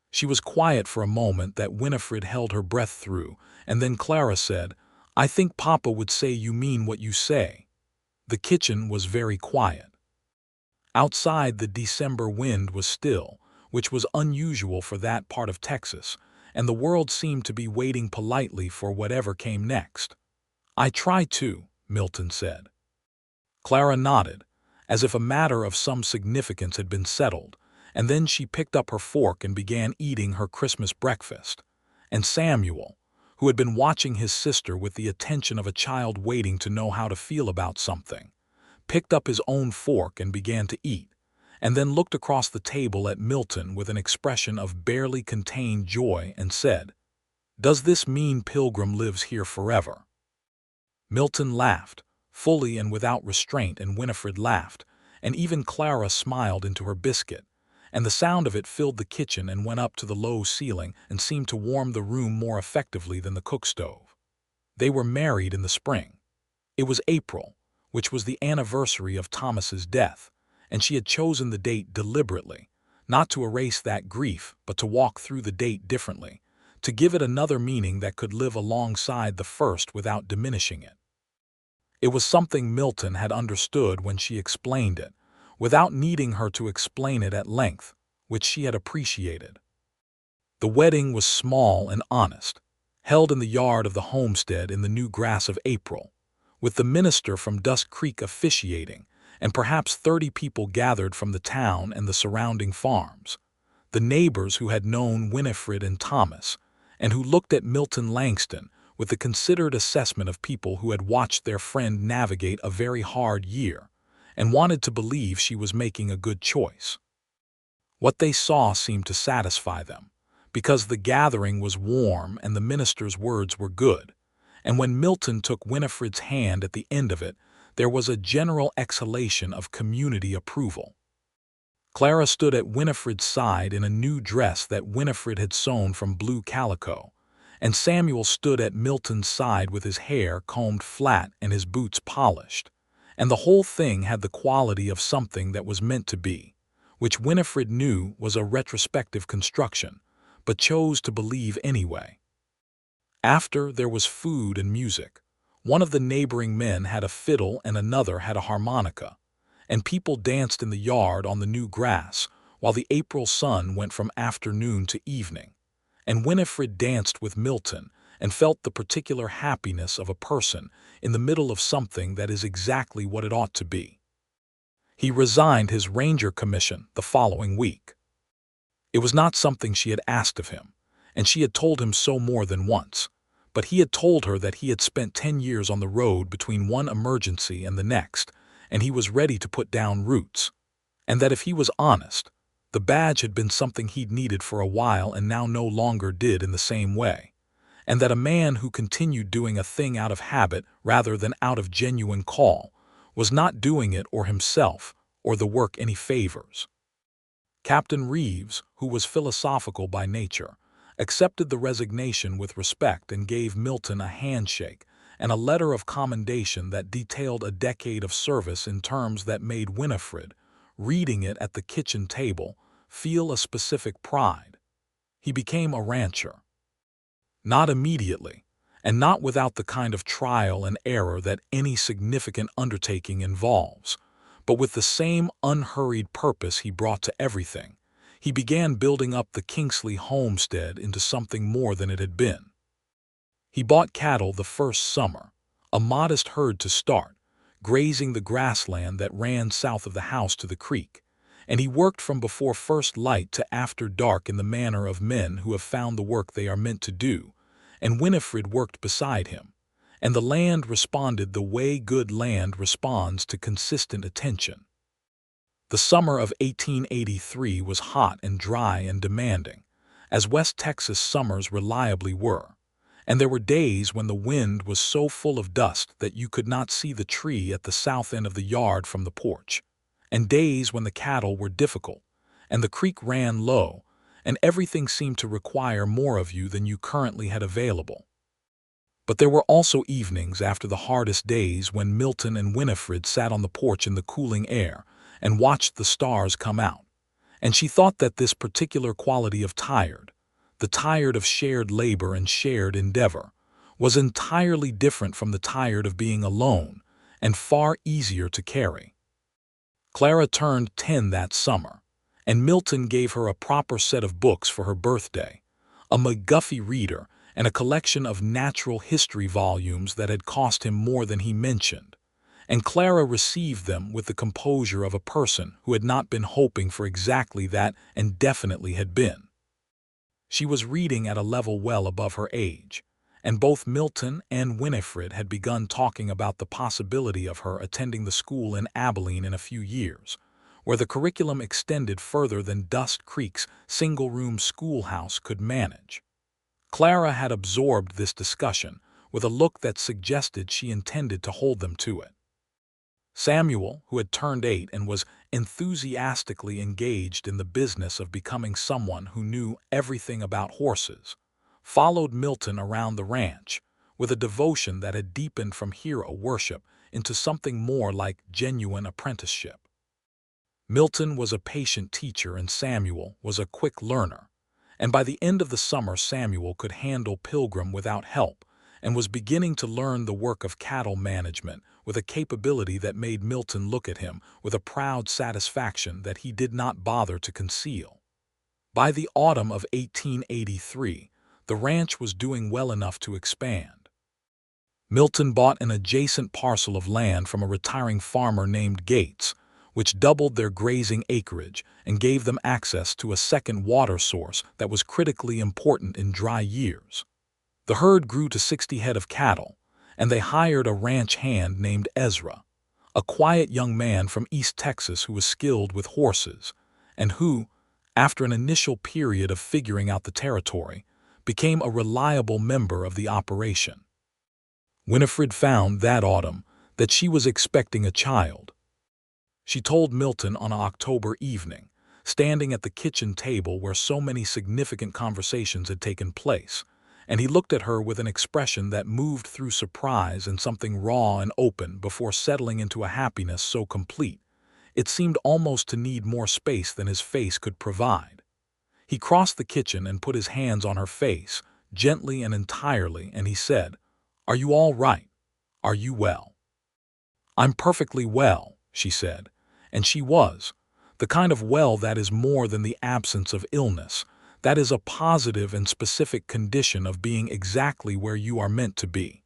She was quiet for a moment that Winifred held her breath through, and then Clara said, "I think Papa would say you mean what you say." The kitchen was very quiet. Outside, the December wind was still, which was unusual for that part of Texas, and the world seemed to be waiting politely for whatever came next. "I try to," Milton said. Clara nodded, as if a matter of some significance had been settled, and then she picked up her fork and began eating her Christmas breakfast. And Samuel, who had been watching his sister with the attention of a child waiting to know how to feel about something, picked up his own fork and began to eat, and then looked across the table at Milton with an expression of barely contained joy and said, "Does this mean Pilgrim lives here forever?" Milton laughed, fully and without restraint, and Winifred laughed, and even Clara smiled into her biscuit, and the sound of it filled the kitchen and went up to the low ceiling and seemed to warm the room more effectively than the cook stove. They were married in the spring. It was April, which was the anniversary of Thomas's death, and she had chosen the date deliberately, not to erase that grief, but to walk through the date differently, to give it another meaning that could live alongside the first without diminishing it. It was something Milton had understood when she explained it, without needing her to explain it at length, which she had appreciated. The wedding was small and honest, held in the yard of the homestead in the new grass of April, with the minister from Dusk Creek officiating, and perhaps 30 people gathered from the town and the surrounding farms, the neighbors who had known Winifred and Thomas, and who looked at Milton Langston with the considered assessment of people who had watched their friend navigate a very hard year, and wanted to believe she was making a good choice. What they saw seemed to satisfy them, because the gathering was warm and the minister's words were good, and when Milton took Winifred's hand at the end of it, there was a general exhalation of community approval. Clara stood at Winifred's side in a new dress that Winifred had sewn from blue calico, and Samuel stood at Milton's side with his hair combed flat and his boots polished, and the whole thing had the quality of something that was meant to be, which Winifred knew was a retrospective construction, but chose to believe anyway. After, there was food and music. One of the neighboring men had a fiddle and another had a harmonica, and people danced in the yard on the new grass, while the April sun went from afternoon to evening, and Winifred danced with Milton and felt the particular happiness of a person in the middle of something that is exactly what it ought to be. He resigned his ranger commission the following week. It was not something she had asked of him, and she had told him so more than once, but he had told her that he had spent 10 years on the road between one emergency and the next, and he was ready to put down roots, and that if he was honest, the badge had been something he'd needed for a while and now no longer did in the same way, and that a man who continued doing a thing out of habit rather than out of genuine call was not doing it or himself or the work any favors. Captain Reeves, who was philosophical by nature, accepted the resignation with respect and gave Milton a handshake and a letter of commendation that detailed a decade of service in terms that made Winifred, reading it at the kitchen table, feel a specific pride. He became a rancher. Not immediately, and not without the kind of trial and error that any significant undertaking involves, but with the same unhurried purpose he brought to everything. He began building up the Kingsley homestead into something more than it had been. He bought cattle the first summer, a modest herd to start, grazing the grassland that ran south of the house to the creek, and he worked from before first light to after dark in the manner of men who have found the work they are meant to do, and Winifred worked beside him, and the land responded the way good land responds to consistent attention. The summer of 1883 was hot and dry and demanding, as West Texas summers reliably were, and there were days when the wind was so full of dust that you could not see the tree at the south end of the yard from the porch, and days when the cattle were difficult, and the creek ran low, and everything seemed to require more of you than you currently had available. But there were also evenings after the hardest days when Milton and Winifred sat on the porch in the cooling air and watched the stars come out, and she thought that this particular quality of tired, the tired of shared labor and shared endeavor, was entirely different from the tired of being alone and far easier to carry. Clara turned 10 that summer, and Milton gave her a proper set of books for her birthday, a McGuffey reader and a collection of natural history volumes that had cost him more than he mentioned, and Clara received them with the composure of a person who had not been hoping for exactly that and definitely had been. She was reading at a level well above her age, and both Milton and Winifred had begun talking about the possibility of her attending the school in Abilene in a few years, where the curriculum extended further than Dust Creek's single-room schoolhouse could manage. Clara had absorbed this discussion with a look that suggested she intended to hold them to it. Samuel, who had turned 8 and was enthusiastically engaged in the business of becoming someone who knew everything about horses, followed Milton around the ranch with a devotion that had deepened from hero worship into something more like genuine apprenticeship. Milton was a patient teacher and Samuel was a quick learner, and by the end of the summer Samuel could handle Pilgrim without help and was beginning to learn the work of cattle management with a capability that made Milton look at him with a proud satisfaction that he did not bother to conceal. By the autumn of 1883, the ranch was doing well enough to expand. Milton bought an adjacent parcel of land from a retiring farmer named Gates, which doubled their grazing acreage and gave them access to a second water source that was critically important in dry years. The herd grew to 60 head of cattle, and they hired a ranch hand named Ezra, a quiet young man from East Texas who was skilled with horses, and who, after an initial period of figuring out the territory, became a reliable member of the operation. Winifred found that autumn that she was expecting a child. She told Milton on an October evening, standing at the kitchen table where so many significant conversations had taken place, and he looked at her with an expression that moved through surprise and something raw and open before settling into a happiness so complete it seemed almost to need more space than his face could provide. He crossed the kitchen and put his hands on her face, gently and entirely, and he said, "Are you all right? Are you well?" "I'm perfectly well," she said, and she was, the kind of well that is more than the absence of illness, that is a positive and specific condition of being exactly where you are meant to be.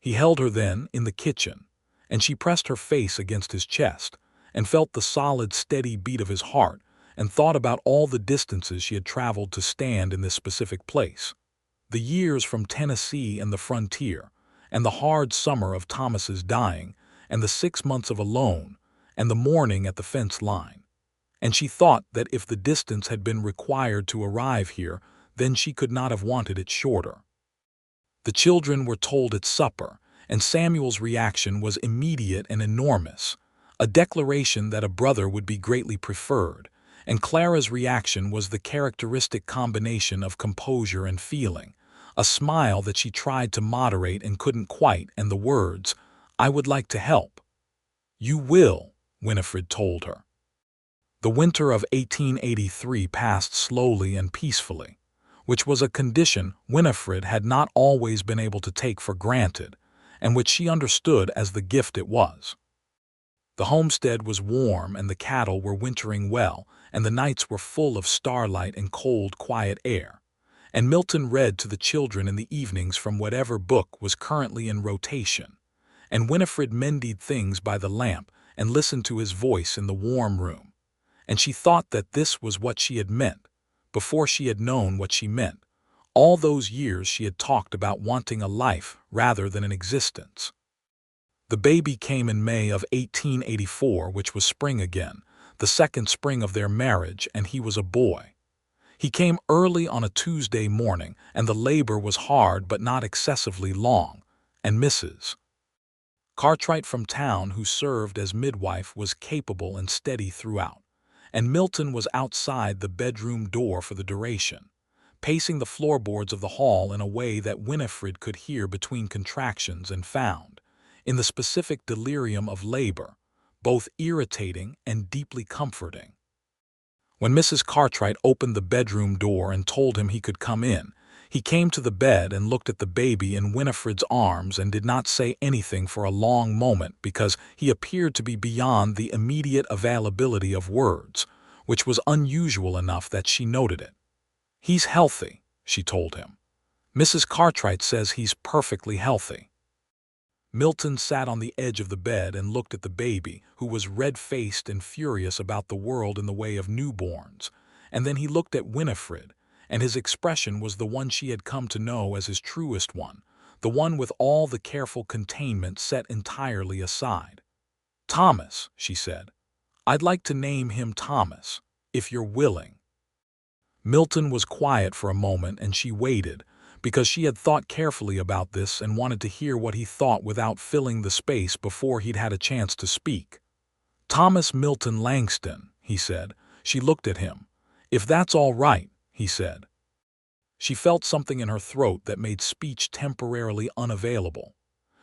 He held her then in the kitchen, and she pressed her face against his chest and felt the solid, steady beat of his heart and thought about all the distances she had traveled to stand in this specific place. The years from Tennessee and the frontier, and the hard summer of Thomas's dying, and the 6 months of alone, and the morning at the fence line. And she thought that if the distance had been required to arrive here, then she could not have wanted it shorter. The children were told at supper, and Samuel's reaction was immediate and enormous, a declaration that a brother would be greatly preferred, and Clara's reaction was the characteristic combination of composure and feeling, a smile that she tried to moderate and couldn't quite, and the words, "I would like to help." "You will," Winifred told her. The winter of 1883 passed slowly and peacefully, which was a condition Winifred had not always been able to take for granted, and which she understood as the gift it was. The homestead was warm and the cattle were wintering well, and the nights were full of starlight and cold, quiet air, and Milton read to the children in the evenings from whatever book was currently in rotation, and Winifred mended things by the lamp and listened to his voice in the warm room. And she thought that this was what she had meant, before she had known what she meant. All those years she had talked about wanting a life rather than an existence. The baby came in May of 1884, which was spring again, the second spring of their marriage, and he was a boy. He came early on a Tuesday morning, and the labor was hard but not excessively long, and Mrs. Cartwright from town, who served as midwife, was capable and steady throughout, and Milton was outside the bedroom door for the duration, pacing the floorboards of the hall in a way that Winifred could hear between contractions and found, in the specific delirium of labor, both irritating and deeply comforting. When Mrs. Cartwright opened the bedroom door and told him he could come in, he came to the bed and looked at the baby in Winifred's arms and did not say anything for a long moment because he appeared to be beyond the immediate availability of words, which was unusual enough that she noted it. "He's healthy," she told him. "Mrs. Cartwright says he's perfectly healthy." Milton sat on the edge of the bed and looked at the baby, who was red-faced and furious about the world in the way of newborns. And then he looked at Winifred, and his expression was the one she had come to know as his truest one, the one with all the careful containment set entirely aside. "Thomas," she said. "I'd like to name him Thomas, if you're willing." Milton was quiet for a moment, and she waited, because she had thought carefully about this and wanted to hear what he thought without filling the space before he'd had a chance to speak. "Thomas Milton Langston," he said. She looked at him. "If that's all right," he said. She felt something in her throat that made speech temporarily unavailable.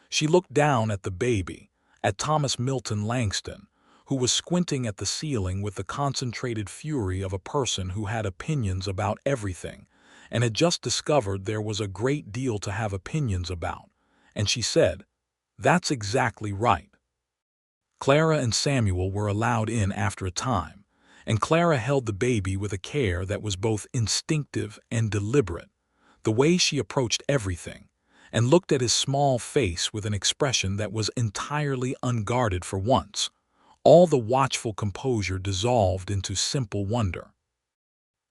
She looked down at the baby, at Thomas Milton Langston, who was squinting at the ceiling with the concentrated fury of a person who had opinions about everything, and had just discovered there was a great deal to have opinions about, and she said, "That's exactly right." Clara and Samuel were allowed in after a time, and Clara held the baby with a care that was both instinctive and deliberate, the way she approached everything, and looked at his small face with an expression that was entirely unguarded for once. All the watchful composure dissolved into simple wonder.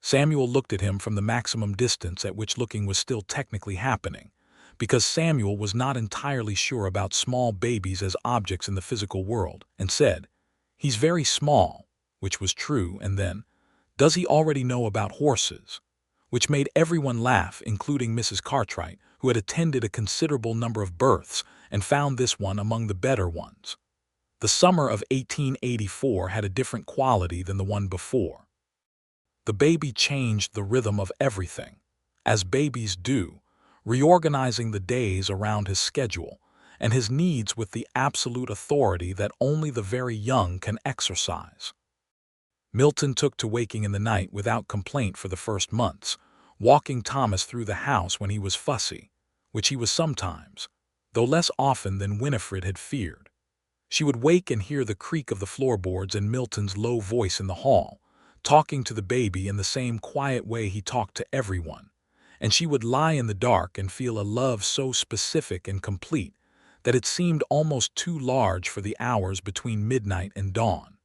Samuel looked at him from the maximum distance at which looking was still technically happening, because Samuel was not entirely sure about small babies as objects in the physical world, and said, "He's very small," which was true, and then, "Does he already know about horses?" which made everyone laugh, including Mrs. Cartwright, who had attended a considerable number of births and found this one among the better ones. The summer of 1884 had a different quality than the one before. The baby changed the rhythm of everything, as babies do, reorganizing the days around his schedule and his needs with the absolute authority that only the very young can exercise. Milton took to waking in the night without complaint for the first months, walking Thomas through the house when he was fussy, which he was sometimes, though less often than Winifred had feared. She would wake and hear the creak of the floorboards and Milton's low voice in the hall, talking to the baby in the same quiet way he talked to everyone, and she would lie in the dark and feel a love so specific and complete that it seemed almost too large for the hours between midnight and dawn.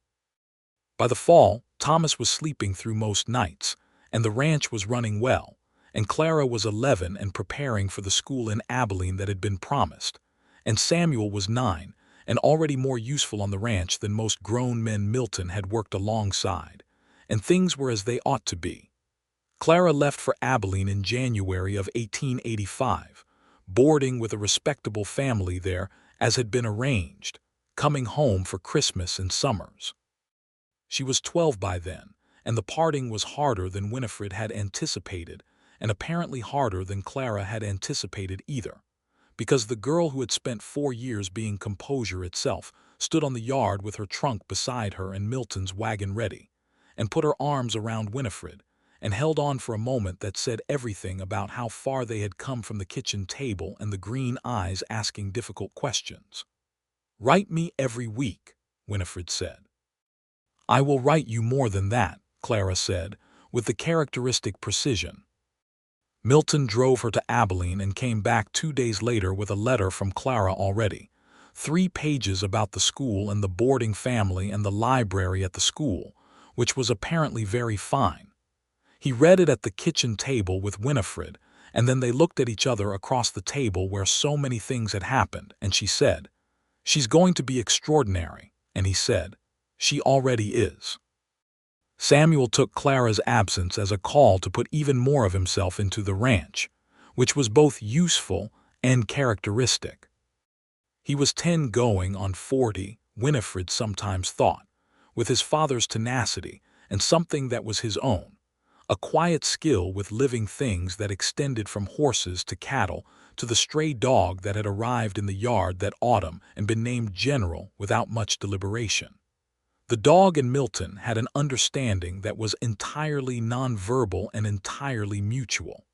By the fall, Thomas was sleeping through most nights, and the ranch was running well, and Clara was 11 and preparing for the school in Abilene that had been promised, and Samuel was 9, and already more useful on the ranch than most grown men Milton had worked alongside, and things were as they ought to be. Clara left for Abilene in January of 1885, boarding with a respectable family there as had been arranged, coming home for Christmas and summers. She was 12 by then, and the parting was harder than Winifred had anticipated, and apparently harder than Clara had anticipated either, because the girl who had spent 4 years being composure itself stood on the yard with her trunk beside her and Milton's wagon ready, and put her arms around Winifred, and held on for a moment that said everything about how far they had come from the kitchen table and the green eyes asking difficult questions. "Write me every week," Winifred said. "I will write you more than that," Clara said, with the characteristic precision. Milton drove her to Abilene and came back 2 days later with a letter from Clara already, 3 pages about the school and the boarding family and the library at the school, which was apparently very fine. He read it at the kitchen table with Winifred, and then they looked at each other across the table where so many things had happened, and she said, "She's going to be extraordinary," and he said, "She already is." Samuel took Clara's absence as a call to put even more of himself into the ranch, which was both useful and characteristic. He was 10 going on 40, Winifred sometimes thought, with his father's tenacity and something that was his own, a quiet skill with living things that extended from horses to cattle to the stray dog that had arrived in the yard that autumn and been named General without much deliberation. The dog and Milton had an understanding that was entirely nonverbal and entirely mutual.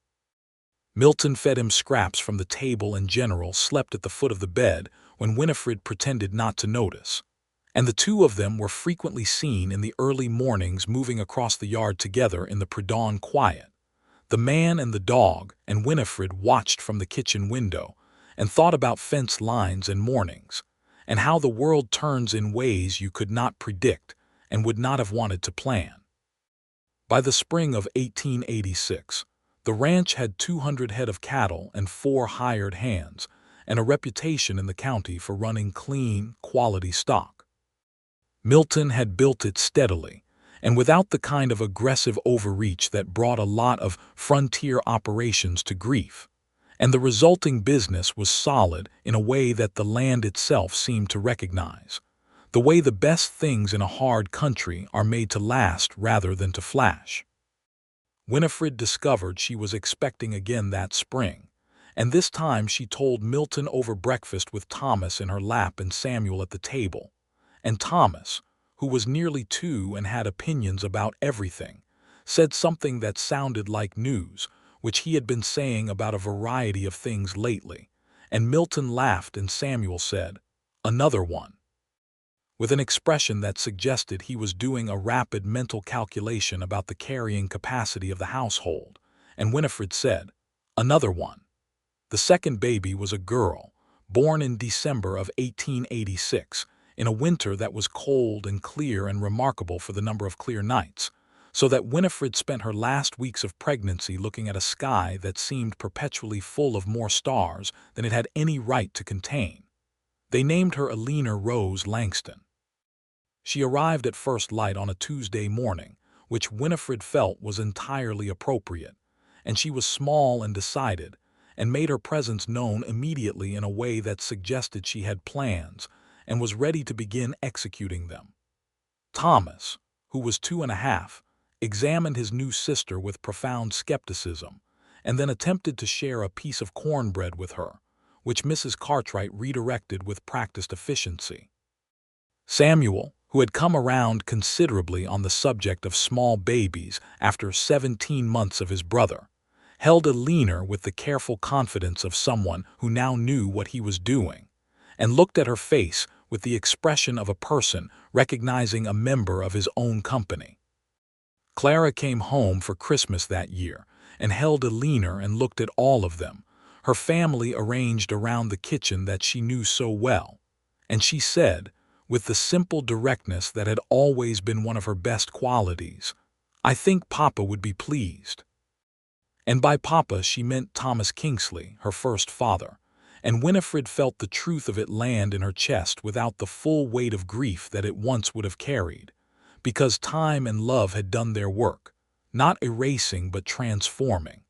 Milton fed him scraps from the table and General slept at the foot of the bed when Winifred pretended not to notice, and the two of them were frequently seen in the early mornings moving across the yard together in the pre-dawn quiet. The man and the dog and Winifred watched from the kitchen window, and thought about fence lines and mornings, and how the world turns in ways you could not predict and would not have wanted to plan. By the spring of 1886, the ranch had 200 head of cattle and 4 hired hands, and a reputation in the county for running clean, quality stock. Milton had built it steadily, and without the kind of aggressive overreach that brought a lot of frontier operations to grief, and the resulting business was solid in a way that the land itself seemed to recognize, the way the best things in a hard country are made to last rather than to flash. Winifred discovered she was expecting again that spring, and this time she told Milton over breakfast with Thomas in her lap and Samuel at the table. And Thomas, who was nearly 2 and had opinions about everything, said something that sounded like news, which he had been saying about a variety of things lately, and Milton laughed and Samuel said, "Another one," with an expression that suggested he was doing a rapid mental calculation about the carrying capacity of the household, and Winifred said, "Another one." The second baby was a girl, born in December of 1886, in a winter that was cold and clear and remarkable for the number of clear nights, so that Winifred spent her last weeks of pregnancy looking at a sky that seemed perpetually full of more stars than it had any right to contain. They named her Eleanor Rose Langston. She arrived at first light on a Tuesday morning, which Winifred felt was entirely appropriate, and she was small and decided, and made her presence known immediately in a way that suggested she had plans and was ready to begin executing them. Thomas, who was 2.5, examined his new sister with profound skepticism, and then attempted to share a piece of cornbread with her, which Mrs. Cartwright redirected with practiced efficiency. Samuel, who had come around considerably on the subject of small babies after 17 months of his brother, held Eleanor with the careful confidence of someone who now knew what he was doing, and looked at her face with the expression of a person recognizing a member of his own company. Clara came home for Christmas that year and held Eleanor and looked at all of them, her family arranged around the kitchen that she knew so well, and she said, with the simple directness that had always been one of her best qualities, "I think Papa would be pleased." And by Papa she meant Thomas Kingsley, her first father, and Winifred felt the truth of it land in her chest without the full weight of grief that it once would have carried, because time and love had done their work, not erasing but transforming.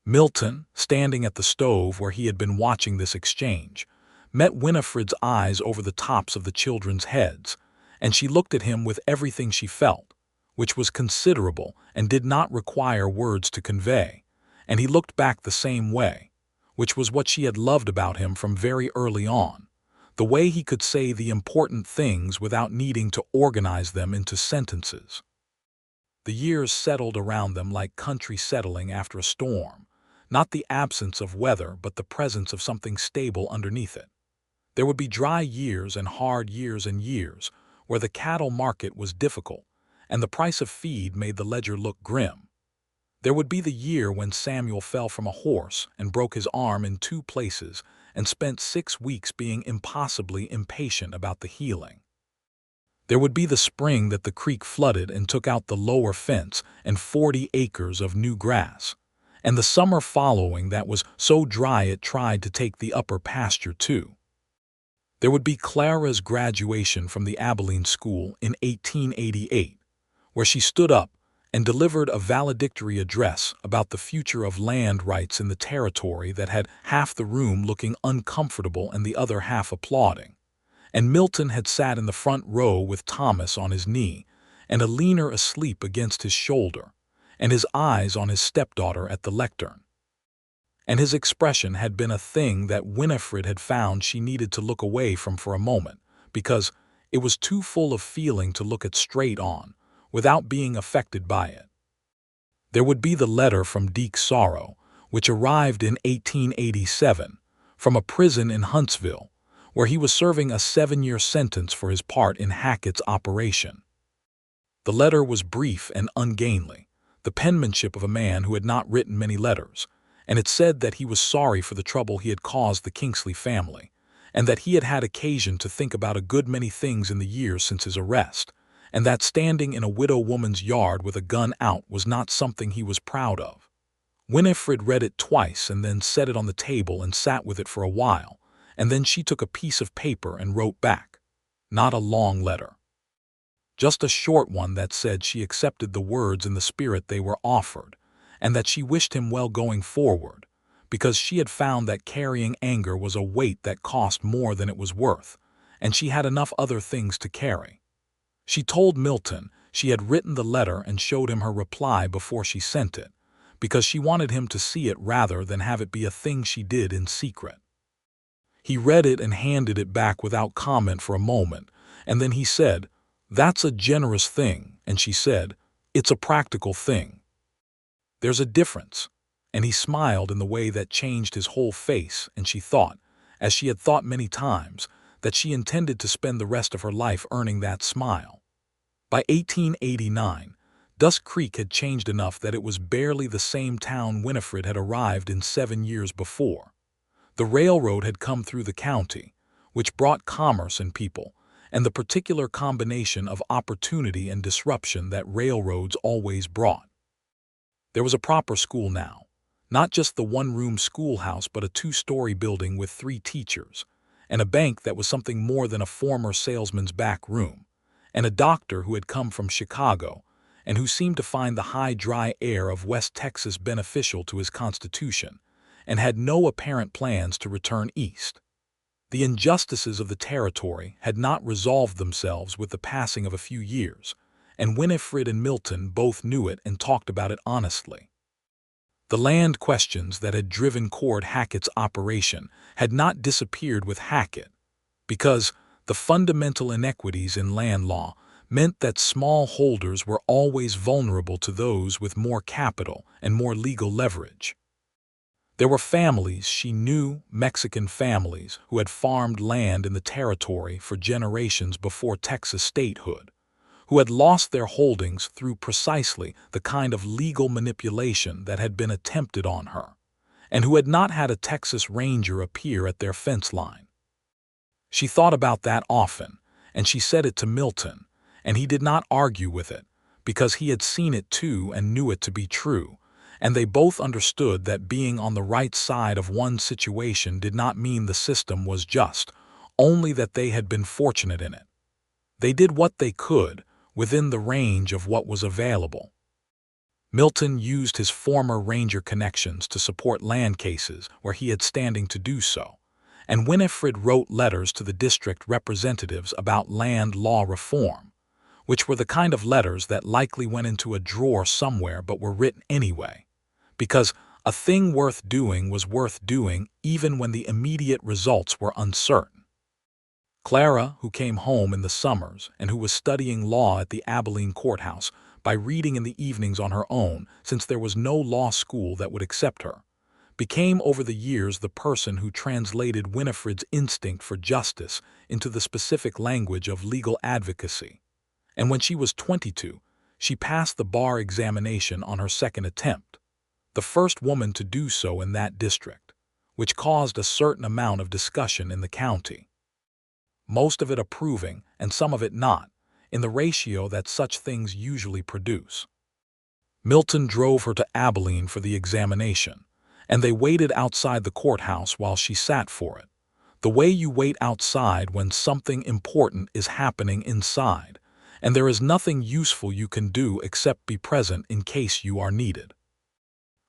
Milton, standing at the stove where he had been watching this exchange, met Winifred's eyes over the tops of the children's heads, and she looked at him with everything she felt, which was considerable and did not require words to convey, and he looked back the same way, which was what she had loved about him from very early on, the way he could say the important things without needing to organize them into sentences. The years settled around them like country settling after a storm, not the absence of weather but the presence of something stable underneath it. There would be dry years and hard years and years where the cattle market was difficult and the price of feed made the ledger look grim. There would be the year when Samuel fell from a horse and broke his arm in 2 places and spent 6 weeks being impossibly impatient about the healing. There would be the spring that the creek flooded and took out the lower fence and 40 acres of new grass, and the summer following that was so dry it tried to take the upper pasture too. There would be Clara's graduation from the Abilene School in 1888, where she stood up and delivered a valedictory address about the future of land rights in the territory that had half the room looking uncomfortable and the other half applauding. And Milton had sat in the front row with Thomas on his knee and Eleanor asleep against his shoulder, and his eyes on his stepdaughter at the lectern. And his expression had been a thing that Winifred had found she needed to look away from for a moment, because it was too full of feeling to look it straight on, without being affected by it. There would be the letter from Deke Sorrow, which arrived in 1887, from a prison in Huntsville, where he was serving a 7-year sentence for his part in Hackett's operation. The letter was brief and ungainly, the penmanship of a man who had not written many letters, and it said that he was sorry for the trouble he had caused the Kingsley family, and that he had had occasion to think about a good many things in the years since his arrest, and that standing in a widow woman's yard with a gun out was not something he was proud of. Winifred read it twice and then set it on the table and sat with it for a while, and then she took a piece of paper and wrote back. Not a long letter. Just a short one that said she accepted the words in the spirit they were offered, and that she wished him well going forward, because she had found that carrying anger was a weight that cost more than it was worth, and she had enough other things to carry. She told Milton she had written the letter and showed him her reply before she sent it, because she wanted him to see it rather than have it be a thing she did in secret. He read it and handed it back without comment for a moment, and then he said, "That's a generous thing," and she said, "It's a practical thing. There's a difference." And he smiled in the way that changed his whole face, and she thought, as she had thought many times, that she intended to spend the rest of her life earning that smile. By 1889, Dusk Creek had changed enough that it was barely the same town Winifred had arrived in 7 years before. The railroad had come through the county, which brought commerce and people, and the particular combination of opportunity and disruption that railroads always brought. There was a proper school now, not just the one-room schoolhouse but a 2-story building with 3 teachers, and a bank that was something more than a former salesman's back room, and a doctor who had come from Chicago and who seemed to find the high dry air of West Texas beneficial to his constitution, and had no apparent plans to return east. The injustices of the territory had not resolved themselves with the passing of a few years, and Winifred and Milton both knew it and talked about it honestly. The land questions that had driven Cord Hackett's operation had not disappeared with Hackett, because the fundamental inequities in land law meant that small holders were always vulnerable to those with more capital and more legal leverage. There were families she knew, Mexican families, who had farmed land in the territory for generations before Texas statehood, who had lost their holdings through precisely the kind of legal manipulation that had been attempted on her, and who had not had a Texas Ranger appear at their fence line. She thought about that often, and she said it to Milton, and he did not argue with it, because he had seen it too and knew it to be true, and they both understood that being on the right side of one situation did not mean the system was just, only that they had been fortunate in it. They did what they could, within the range of what was available. Milton used his former ranger connections to support land cases where he had standing to do so, and Winifred wrote letters to the district representatives about land law reform, which were the kind of letters that likely went into a drawer somewhere but were written anyway, because a thing worth doing was worth doing even when the immediate results were uncertain. Clara, who came home in the summers and who was studying law at the Abilene courthouse by reading in the evenings on her own since there was no law school that would accept her, became over the years the person who translated Winifred's instinct for justice into the specific language of legal advocacy. And when she was 22, she passed the bar examination on her second attempt, the first woman to do so in that district, which caused a certain amount of discussion in the county. Most of it approving and some of it not, in the ratio that such things usually produce. Milton drove her to Abilene for the examination, and they waited outside the courthouse while she sat for it, the way you wait outside when something important is happening inside, and there is nothing useful you can do except be present in case you are needed.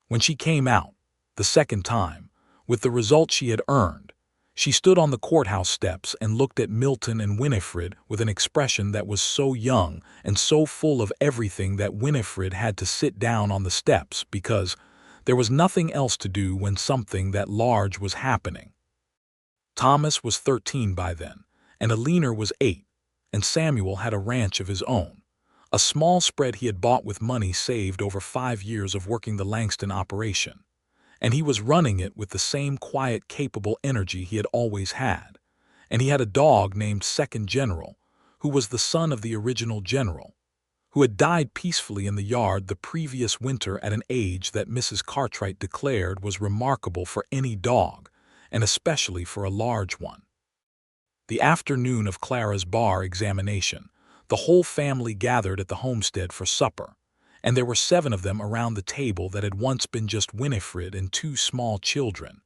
When she came out, the second time, with the result she had earned, she stood on the courthouse steps and looked at Milton and Winifred with an expression that was so young and so full of everything that Winifred had to sit down on the steps because there was nothing else to do when something that large was happening. Thomas was 13 by then, and Alina was 8, and Samuel had a ranch of his own, a small spread he had bought with money saved over 5 years of working the Langston operation. And he was running it with the same quiet, capable energy he had always had. And he had a dog named Second General, who was the son of the original general, who had died peacefully in the yard the previous winter at an age that Mrs. Cartwright declared was remarkable for any dog, and especially for a large one. The afternoon of Clara's bar examination, the whole family gathered at the homestead for supper, and there were 7 of them around the table that had once been just Winifred and 2 small children,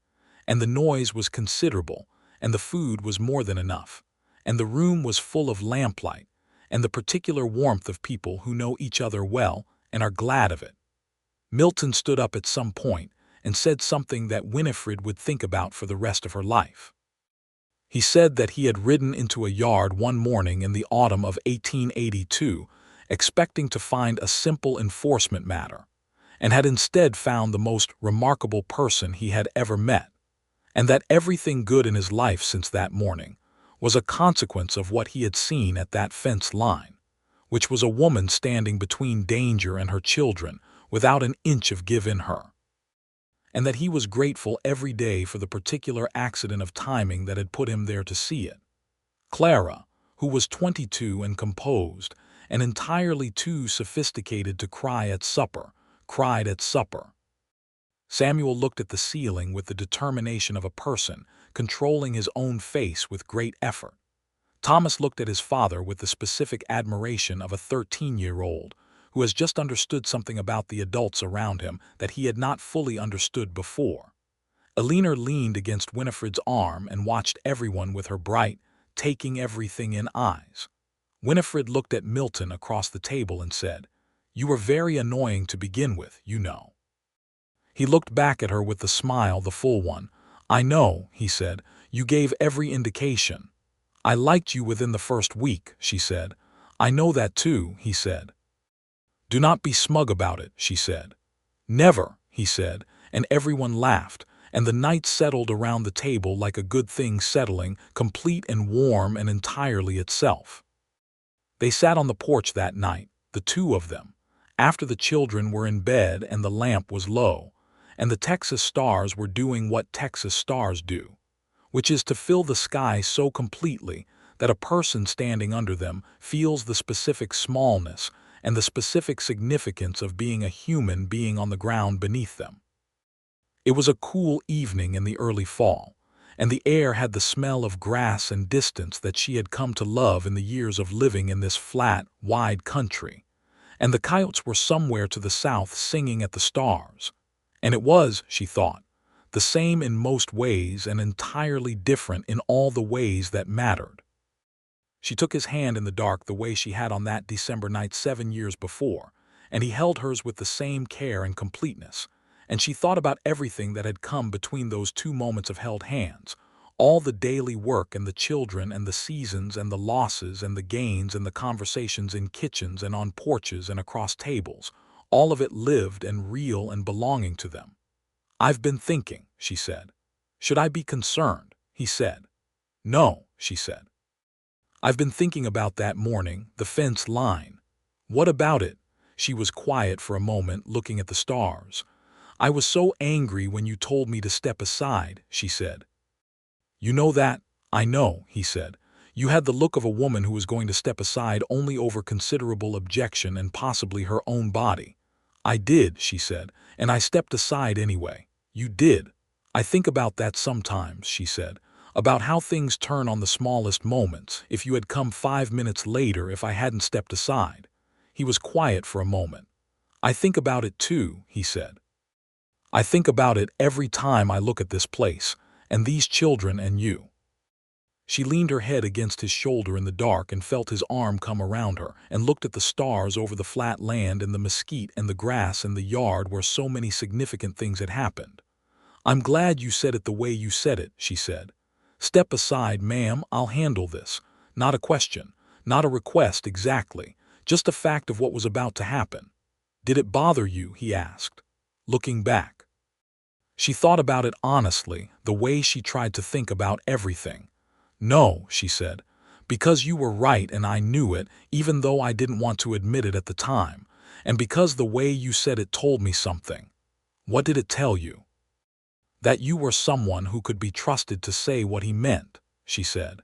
and the noise was considerable, and the food was more than enough, and the room was full of lamplight, and the particular warmth of people who know each other well and are glad of it. Milton stood up at some point and said something that Winifred would think about for the rest of her life. He said that he had ridden into a yard one morning in the autumn of 1882, expecting to find a simple enforcement matter, and had instead found the most remarkable person he had ever met, and that everything good in his life since that morning was a consequence of what he had seen at that fence line, which was a woman standing between danger and her children without an inch of give in her, and that he was grateful every day for the particular accident of timing that had put him there to see it. Clara, who was 22 and composed, and entirely too sophisticated to cry at supper, cried at supper. Samuel looked at the ceiling with the determination of a person controlling his own face with great effort. Thomas looked at his father with the specific admiration of a 13-year-old who has just understood something about the adults around him that he had not fully understood before. Eleanor leaned against Winifred's arm and watched everyone with her bright, taking everything in eyes. Winifred looked at Milton across the table and said, "You were very annoying to begin with, you know." He looked back at her with the smile, the full one. "I know," he said. "You gave every indication." "I liked you within the first week," she said. "I know that too," he said. "Do not be smug about it," she said. "Never," he said, and everyone laughed, and the night settled around the table like a good thing settling, complete and warm and entirely itself. They sat on the porch that night, the 2 of them, after the children were in bed and the lamp was low, and the Texas stars were doing what Texas stars do, which is to fill the sky so completely that a person standing under them feels the specific smallness and the specific significance of being a human being on the ground beneath them. It was a cool evening in the early fall, and the air had the smell of grass and distance that she had come to love in the years of living in this flat, wide country, and the coyotes were somewhere to the south singing at the stars, and it was, she thought, the same in most ways and entirely different in all the ways that mattered. She took his hand in the dark the way she had on that December night 7 years before, and he held hers with the same care and completeness, and she thought about everything that had come between those 2 moments of held hands, all the daily work and the children and the seasons and the losses and the gains and the conversations in kitchens and on porches and across tables, all of it lived and real and belonging to them. "I've been thinking," she said. "Should I be concerned?" he said. "No," she said. "I've been thinking about that morning, the fence line." "What about it?" She was quiet for a moment, looking at the stars. "I was so angry when you told me to step aside," she said. "You know that?" "I know," he said. "You had the look of a woman who was going to step aside only over considerable objection and possibly her own body." "I did," she said, "and I stepped aside anyway." "You did. I think about that sometimes," she said, "about how things turn on the smallest moments. If you had come 5 minutes later, if I hadn't stepped aside." He was quiet for a moment. "I think about it too," he said. "I think about it every time I look at this place, and these children and you." She leaned her head against his shoulder in the dark and felt his arm come around her and looked at the stars over the flat land and the mesquite and the grass and the yard where so many significant things had happened. "I'm glad you said it the way you said it," she said. "Step aside, ma'am, I'll handle this. Not a question, not a request exactly, just a fact of what was about to happen." "Did it bother you?" he asked, looking back. She thought about it honestly, the way she tried to think about everything. "No," she said, "because you were right and I knew it, even though I didn't want to admit it at the time, and because the way you said it told me something." "What did it tell you?" "That you were someone who could be trusted to say what he meant," she said,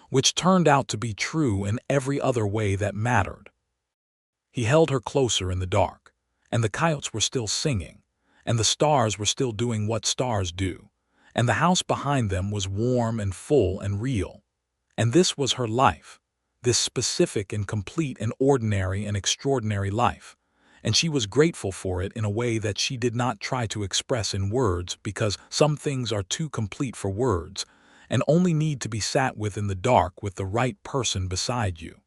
"which turned out to be true in every other way that mattered." He held her closer in the dark, and the coyotes were still singing, and the stars were still doing what stars do, and the house behind them was warm and full and real. And this was her life, this specific and complete and ordinary and extraordinary life, and she was grateful for it in a way that she did not try to express in words, because some things are too complete for words and only need to be sat with in the dark with the right person beside you.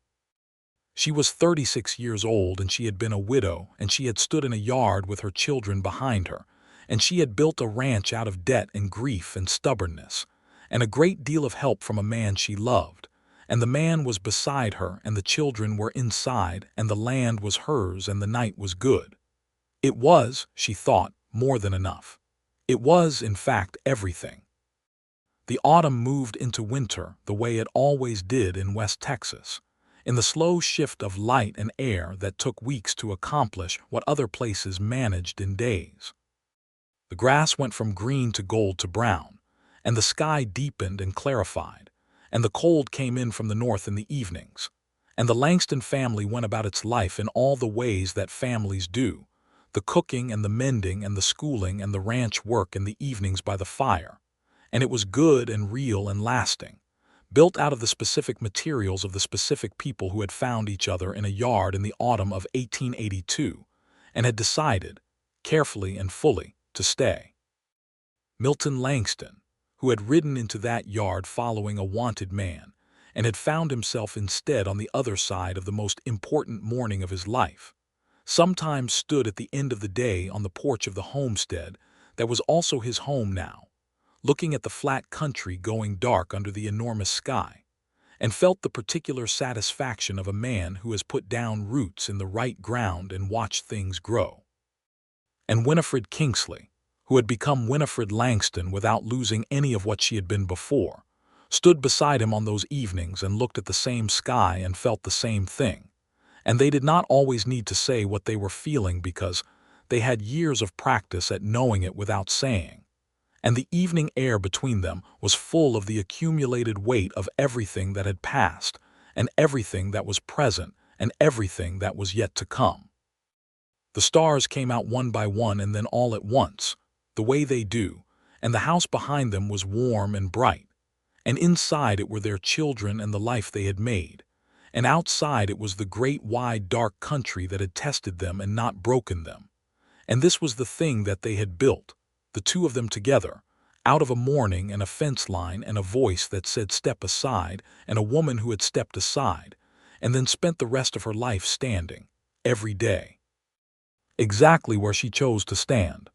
She was 36 years old, and she had been a widow, and she had stood in a yard with her children behind her, and she had built a ranch out of debt and grief and stubbornness, and a great deal of help from a man she loved. And the man was beside her, and the children were inside, and the land was hers, and the night was good. It was, she thought, more than enough. It was, in fact, everything. The autumn moved into winter the way it always did in West Texas, in the slow shift of light and air that took weeks to accomplish what other places managed in days. The grass went from green to gold to brown, and the sky deepened and clarified, and the cold came in from the north in the evenings, and the Langston family went about its life in all the ways that families do, the cooking and the mending and the schooling and the ranch work in the evenings by the fire, and it was good and real and lasting, built out of the specific materials of the specific people who had found each other in a yard in the autumn of 1882 and had decided, carefully and fully, to stay. Milton Langston, who had ridden into that yard following a wanted man and had found himself instead on the other side of the most important morning of his life, sometimes stood at the end of the day on the porch of the homestead that was also his home now, looking at the flat country going dark under the enormous sky, and felt the particular satisfaction of a man who has put down roots in the right ground and watched things grow. And Winifred Kingsley, who had become Winifred Langston without losing any of what she had been before, stood beside him on those evenings and looked at the same sky and felt the same thing, and they did not always need to say what they were feeling because they had years of practice at knowing it without saying. And the evening air between them was full of the accumulated weight of everything that had passed, and everything that was present, and everything that was yet to come. The stars came out one by one and then all at once, the way they do, and the house behind them was warm and bright, and inside it were their children and the life they had made, and outside it was the great wide dark country that had tested them and not broken them. And this was the thing that they had built, the two of them together, out of a morning and a fence line and a voice that said step aside, and a woman who had stepped aside, and then spent the rest of her life standing, every day, exactly where she chose to stand.